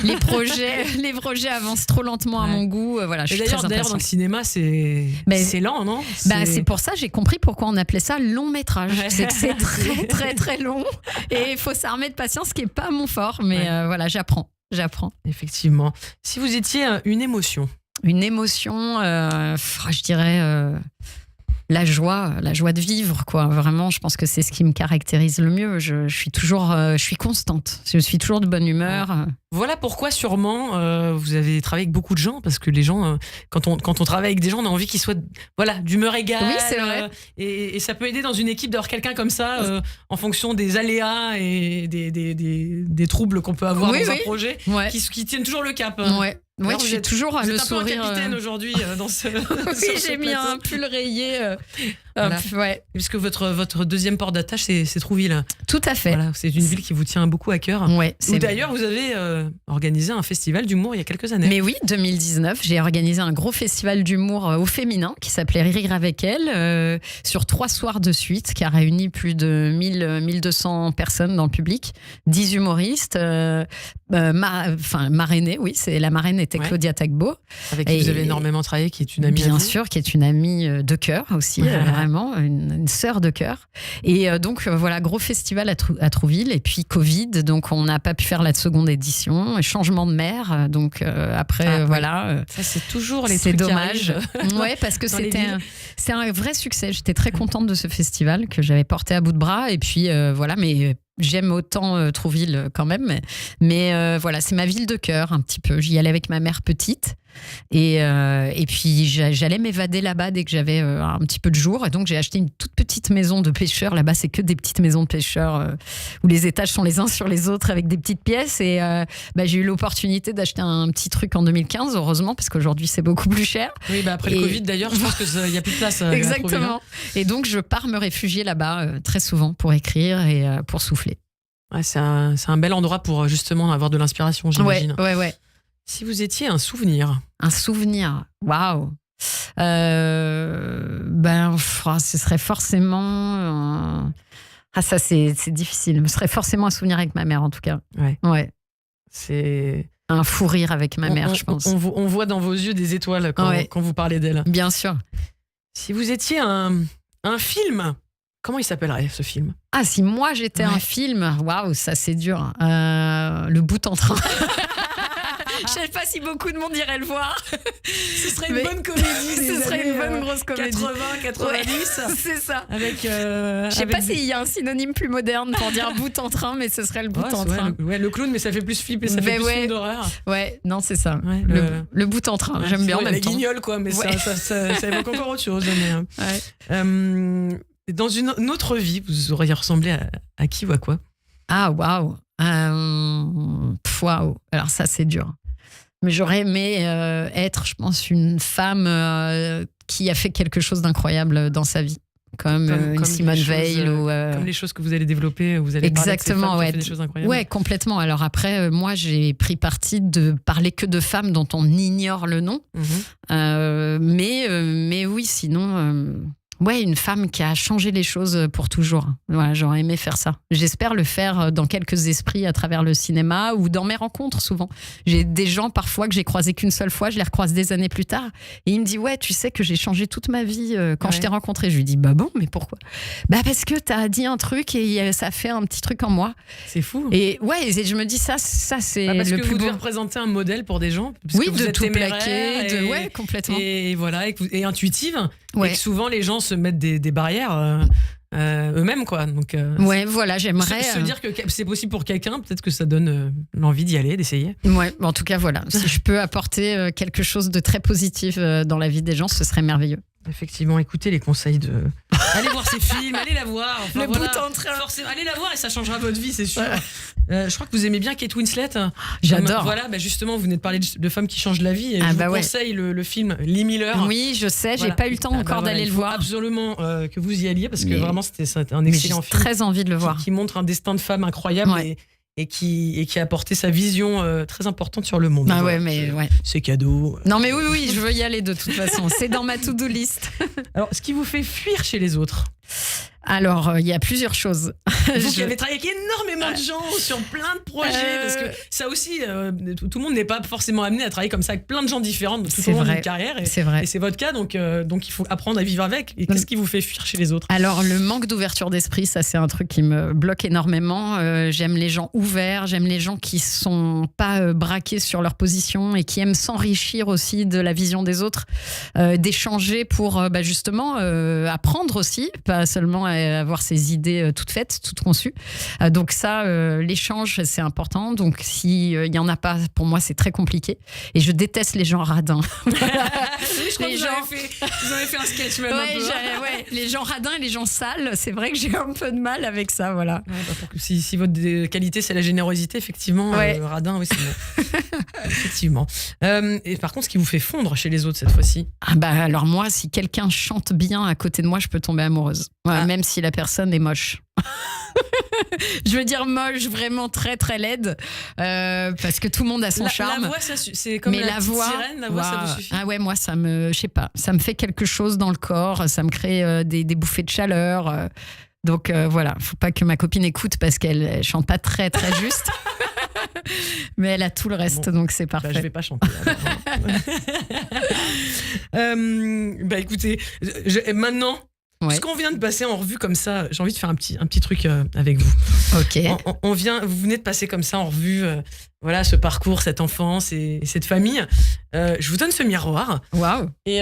Les projets avancent trop lentement à mon goût. Voilà, je suis très impatiente. D'ailleurs, dans le cinéma, c'est lent, non ? C'est pour ça, j'ai compris pourquoi on appelait ça long métrage. Ouais. C'est que c'est très, très, très long. Et il faut s'armer de patience, ce qui n'est pas mon fort. Mais voilà, j'apprends. Effectivement. Si vous étiez une émotion. Une émotion, je dirais la joie de vivre, quoi. Vraiment, je pense que c'est ce qui me caractérise le mieux. Je suis constante. Je suis toujours de bonne humeur. Voilà pourquoi sûrement vous avez travaillé avec beaucoup de gens, parce que les gens, quand on travaille avec des gens, on a envie qu'ils soient d'humeur égale. Oui, c'est vrai. Et ça peut aider dans une équipe d'avoir quelqu'un comme ça, en fonction des aléas et des troubles qu'on peut avoir dans un projet, qui tiennent toujours le cap. Oui, je suis toujours le sourire. Vous êtes un peu un capitaine aujourd'hui dans ce. Oui, j'ai mis un pull rayé. Ouais. Puisque votre deuxième port d'attache, c'est Trouville. Tout à fait. Voilà, c'est une ville qui vous tient beaucoup à cœur. Ouais, où d'ailleurs, vous avez organisé un festival d'humour il y a quelques années. Mais oui, 2019, j'ai organisé un gros festival d'humour au féminin qui s'appelait Rire avec elle, sur 3 soirs de suite, qui a réuni plus de 1200 personnes dans le public, 10 humoristes, marrainés, oui, la marraine était Claudia Tagbo. Avec qui vous avez énormément travaillé, qui est une amie. Bien sûr, qui est une amie de cœur aussi. vraiment une sœur de cœur. Et donc voilà, gros festival à Trouville, et puis Covid, donc on n'a pas pu faire la seconde édition, changement de maire, donc après voilà. Ça c'est toujours les c'est trucs dommage. Ouais, parce que c'est un vrai succès. J'étais très contente de ce festival que j'avais porté à bout de bras, et puis voilà, mais j'aime autant Trouville quand même, mais voilà, c'est ma ville de cœur un petit peu. J'y allais avec ma mère petite, et puis j'allais m'évader là-bas dès que j'avais un petit peu de jour, et donc j'ai acheté une toute petite maison de pêcheurs. Là-bas, c'est que des petites maisons de pêcheurs où les étages sont les uns sur les autres avec des petites pièces, et j'ai eu l'opportunité d'acheter un petit truc en 2015, heureusement, parce qu'aujourd'hui c'est beaucoup plus cher. Oui, après le Covid d'ailleurs, je pense qu'il n'y a plus de place. Exactement. Et donc je pars me réfugier là-bas très souvent pour écrire et pour souffler. Ouais, c'est un bel endroit pour justement avoir de l'inspiration, j'imagine. Ouais. Si vous étiez un souvenir. Un souvenir, waouh. Ce serait forcément. Ça c'est difficile. Ce serait forcément un souvenir avec ma mère, en tout cas. Ouais. C'est un fou rire avec ma mère, je pense. On voit dans vos yeux des étoiles quand vous parlez d'elle. Bien sûr. Si vous étiez un film, comment il s'appellerait ce film? Ah, si moi j'étais un film, waouh, ça c'est dur. Le bout en train. Je sais pas si beaucoup de monde irait le voir. Ce serait une bonne comédie. Ce serait une bonne grosse comédie. 80, 90. C'est ça. Je sais pas s'il y a un synonyme plus moderne pour dire bout en train, mais ce serait le bout en train. Le clown, mais ça fait plus flipper, ça fait plus film d'horreur. Ouais, non, c'est ça. Le bout en train, j'aime bien en même temps. La guignole, quoi, mais ça évoque encore autre chose. Dans une autre vie, vous auriez ressemblé à qui ou à quoi? Ah, waouh. Waouh. Alors ça, c'est dur. Mais j'aurais aimé être, je pense, une femme qui a fait quelque chose d'incroyable dans sa vie. Comme Simone Veil. Comme les choses que vous allez développer, vous allez exactement, parler de ces femmes qui ont fait des choses incroyables. Ouais, complètement. Alors après, moi, j'ai pris parti de parler que de femmes dont on ignore le nom. Mais oui, sinon... une femme qui a changé les choses pour toujours. Voilà, j'aurais aimé faire ça. J'espère le faire dans quelques esprits à travers le cinéma ou dans mes rencontres souvent. J'ai des gens parfois que j'ai croisés qu'une seule fois, je les recroise des années plus tard. Et ils me disent, ouais, tu sais que j'ai changé toute ma vie quand je t'ai rencontré. Je lui dis, bah bon, mais pourquoi? Parce que t'as dit un truc et ça fait un petit truc en moi. C'est fou. Et je me dis, ça c'est parce le que plus vous beau. devez représenter un modèle pour des gens. Oui, que vous de êtes tout téméraire plaquer. Complètement. Et voilà, et intuitive. Et que souvent les gens se mettent des barrières eux-mêmes, quoi. Donc, voilà, j'aimerais se dire que c'est possible pour quelqu'un, peut-être que ça donne l'envie d'y aller, d'essayer. Ouais, en tout cas, voilà. Si je peux apporter quelque chose de très positif dans la vie des gens, ce serait merveilleux. Effectivement, écoutez les conseils de. Allez voir ces films, allez la voir. Le bout en train. Allez la voir et ça changera votre vie, c'est sûr. Je crois que vous aimez bien Kate Winslet. J'adore. Voilà, justement, vous venez de parler de femmes qui changent la vie. Et je vous conseille le film Lee Miller. Oui, je sais, j'ai pas eu le temps encore d'aller le voir. Absolument que vous y alliez parce que vraiment c'était un excellent film. J'ai très envie de le voir. Qui montre un destin de femme incroyable et qui a apporté sa vision très importante sur le monde. C'est cadeau. Non mais oui, je veux y aller de toute façon. C'est dans ma to-do list. Alors, ce qui vous fait fuir chez les autres? Alors, il y a plusieurs choses. Vous qui avez travaillé avec énormément de gens sur plein de projets, parce que ça aussi, tout le monde n'est pas forcément amené à travailler comme ça avec plein de gens différents tout au long d'une carrière. C'est vrai. Et c'est votre cas, donc il faut apprendre à vivre avec. Et qu'est-ce qui vous fait fuir chez les autres? Alors, le manque d'ouverture d'esprit, ça c'est un truc qui me bloque énormément. J'aime les gens ouverts, j'aime les gens qui sont pas braqués sur leur position et qui aiment s'enrichir aussi de la vision des autres, d'échanger pour justement apprendre aussi, pas seulement avoir ses idées toutes faites, toutes conçues. Donc ça, l'échange, c'est important. Donc s'il y en a pas, pour moi, c'est très compliqué. Et je déteste les gens radins. Oui, je crois que vous avez fait un sketch même un peu. Les gens radins et les gens sales, c'est vrai que j'ai un peu de mal avec ça, voilà. Si votre qualité, c'est la générosité, effectivement, radin, oui, c'est bon. Effectivement. Et par contre, ce qui vous fait fondre chez les autres cette fois-ci? Alors moi, si quelqu'un chante bien à côté de moi, je peux tomber amoureuse. Voilà, même si la personne est moche. Je veux dire moche, vraiment très très laide, parce que tout le monde a son charme. La voix, c'est comme la petite sirène, la voix, ça vous suffit? Ah ouais, moi ça me, je sais pas, ça me fait quelque chose dans le corps, ça me crée des bouffées de chaleur. Donc voilà, faut pas que ma copine écoute parce qu'elle chante pas très très juste. Mais elle a tout le reste, donc c'est parfait. Je vais pas chanter. Écoutez, maintenant, Ouais. Ce qu'on vient de passer en revue comme ça, j'ai envie de faire un petit truc avec vous. Ok. Vous venez de passer comme ça en revue, voilà, ce parcours, cette enfance et cette famille. Je vous donne ce miroir. Waouh. Et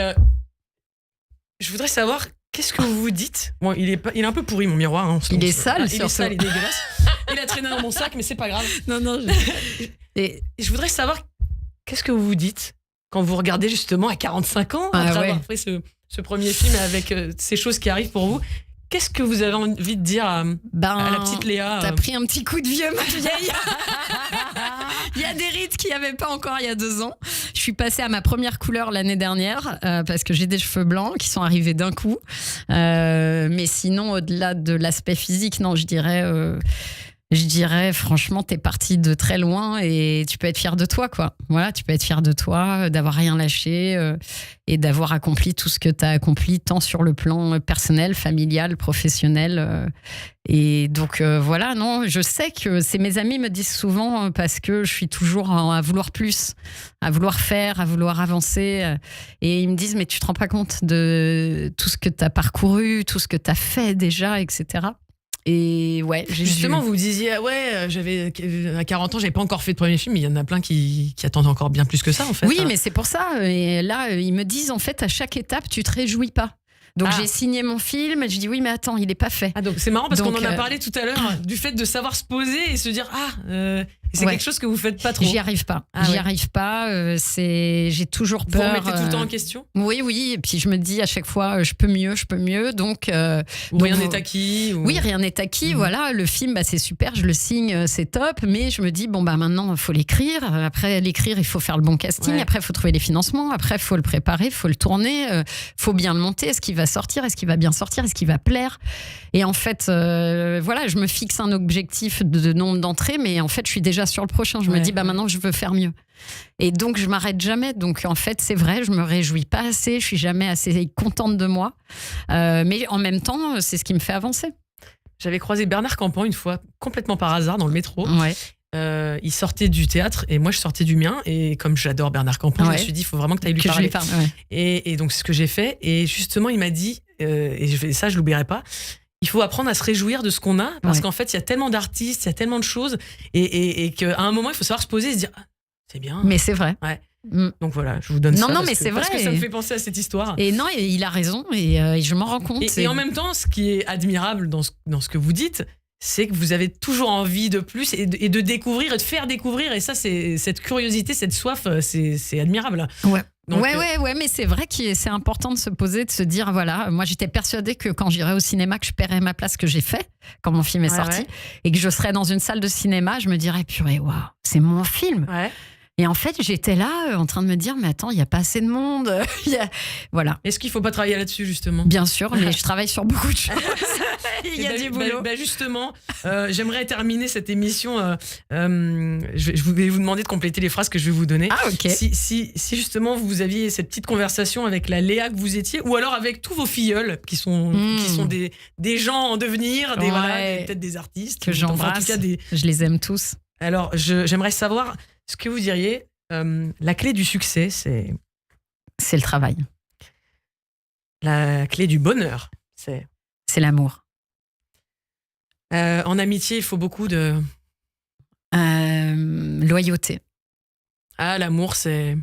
je voudrais savoir, qu'est-ce que vous vous dites? Bon, il est un peu pourri, mon miroir. Hein, il est sale, il est sale, il est dégueulasse. Il a traîné dans mon sac, mais c'est pas grave. Non. Et je voudrais savoir, qu'est-ce que vous vous dites quand vous regardez justement à 45 ans, après avoir fait ce premier film avec ces choses qui arrivent pour vous? Qu'est-ce que vous avez envie de dire à la petite Léa? T'as pris un petit coup de vieux, ma vieille. Il y a des rides qu'il n'y avait pas encore il y a 2 ans. Je suis passée à ma première couleur l'année dernière parce que j'ai des cheveux blancs qui sont arrivés d'un coup. Mais sinon, au-delà de l'aspect physique, non, je dirais franchement, t'es parti de très loin et tu peux être fier de toi, quoi. Voilà, tu peux être fier de toi, d'avoir rien lâché et d'avoir accompli tout ce que t'as accompli, tant sur le plan personnel, familial, professionnel. Et donc, voilà, non, je sais que mes amis me disent souvent parce que je suis toujours à vouloir plus, à vouloir faire, à vouloir avancer. Et ils me disent, mais tu te rends pas compte de tout ce que t'as parcouru, tout ce que t'as fait déjà, etc. Et ouais, justement, vous disiez, j'avais à 40 ans, j'avais pas encore fait de premier film, mais il y en a plein qui attendent encore bien plus que ça, en fait. Oui, mais c'est pour ça. Et là, ils me disent, en fait, à chaque étape, tu te réjouis pas. Donc j'ai signé mon film et je dis oui mais attends il est pas fait. Donc c'est marrant parce qu'on en a parlé tout à l'heure du fait de savoir se poser et se dire c'est quelque chose que vous faites pas trop. J'y arrive pas. J'ai toujours peur. Vous remettez tout le temps en question. Oui et puis je me dis à chaque fois je peux mieux donc rien n'est acquis. Oui rien n'est acquis. Voilà le film c'est super je le signe c'est top mais je me dis maintenant il faut l'écrire. Après l'écrire il faut faire le bon casting. Après il faut trouver les financements. Après il faut le préparer, il faut le tourner, faut bien le monter. Est-ce qu'il va sortir? Est-ce qu'il va bien sortir? Est-ce qu'il va plaire? Et en fait, je me fixe un objectif de nombre d'entrées, mais en fait, je suis déjà sur le prochain. Je me dis, maintenant, je veux faire mieux. Et donc, je m'arrête jamais. Donc, en fait, c'est vrai, je me réjouis pas assez. Je suis jamais assez contente de moi. Mais en même temps, c'est ce qui me fait avancer. J'avais croisé Bernard Campan une fois, complètement par hasard, dans le métro. Ouais. Il sortait du théâtre et moi je sortais du mien et comme j'adore Bernard Campan je me suis dit il faut vraiment que tu ailles lui parler et donc c'est ce que j'ai fait et justement il m'a dit et je l'oublierai pas, il faut apprendre à se réjouir de ce qu'on a parce qu'en fait il y a tellement d'artistes, il y a tellement de choses et qu'à un moment il faut savoir se poser et se dire c'est bien mais c'est vrai donc voilà je vous donne ça mais c'est vrai parce que ça me fait penser à cette histoire et non et il a raison et je m'en rends compte et en même temps ce qui est admirable dans ce que vous dites c'est que vous avez toujours envie de plus et de découvrir et de faire découvrir et ça c'est cette curiosité, cette soif c'est admirable. Ouais. Donc, mais c'est vrai que c'est important de se poser, de se dire voilà, moi j'étais persuadée que quand j'irais au cinéma que je paierais ma place que j'ai fait quand mon film est sorti et que je serais dans une salle de cinéma, je me dirais purée waouh, c'est mon film. Ouais. Et en fait, j'étais là en train de me dire mais attends, il n'y a pas assez de monde. Voilà. Est-ce qu'il ne faut pas travailler là-dessus justement? Bien sûr, mais je travaille sur beaucoup de choses. Il y a du boulot. Justement, j'aimerais terminer cette émission. Je vais vous demander de compléter les phrases que je vais vous donner. Ah ok. Si justement vous aviez cette petite conversation avec la Léa que vous étiez, ou alors avec tous vos filleuls qui sont des gens en devenir, peut-être des artistes que j'embrasse. En tout cas, je les aime tous. Alors j'aimerais savoir ce que vous diriez. La clé du succès, c'est le travail. La clé du bonheur, c'est l'amour. En amitié, il faut beaucoup de loyauté. Ah, l'amour, c'est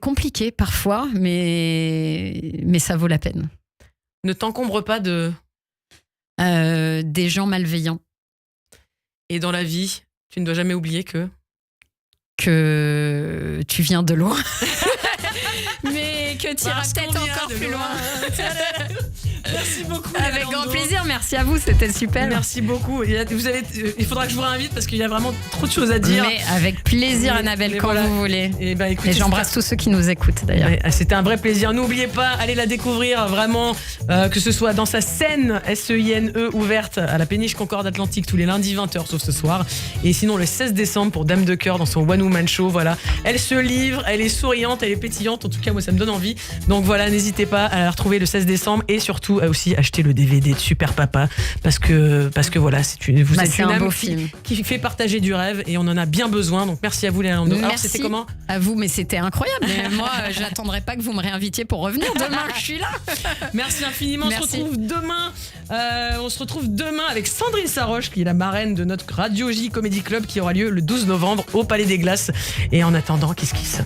compliqué parfois, mais ça vaut la peine. Ne t'encombre pas de des gens malveillants. Et dans la vie, tu ne dois jamais oublier que tu viens de loin. Mais que tu iras peut-être encore plus loin. Merci beaucoup. Avec grand plaisir, merci à vous, c'était super. Merci beaucoup. Il faudra que je vous réinvite parce qu'il y a vraiment trop de choses à dire. Mais avec plaisir, Annabelle, quand vous voulez. Et j'embrasse tous ceux qui nous écoutent d'ailleurs. C'était un vrai plaisir. N'oubliez pas, allez la découvrir vraiment, que ce soit dans sa scène SEINE ouverte à la Péniche Concorde Atlantique tous les lundis 20h, sauf ce soir. Et sinon le 16 décembre pour Dame de Cœur dans son One Woman Show. Voilà. Elle se livre, elle est souriante, elle est pétillante. En tout cas, moi, ça me donne envie. Donc voilà, n'hésitez pas à la retrouver le 16 décembre et surtout aussi acheter le DVD de Super Papa parce que voilà, vous êtes c'est une un âme beau film qui fait partager du rêve et on en a bien besoin. Donc merci à vous Léa Lando. Alors c'était comment? À vous, mais c'était incroyable. Mais moi, j'attendrai pas que vous me réinvitiez pour revenir demain. Je suis là. Merci infiniment. Merci. On se retrouve demain avec Sandrine Saroche qui est la marraine de notre Radio J Comedy Club qui aura lieu le 12 novembre au Palais des Glaces. Et en attendant, Kiss Kiss.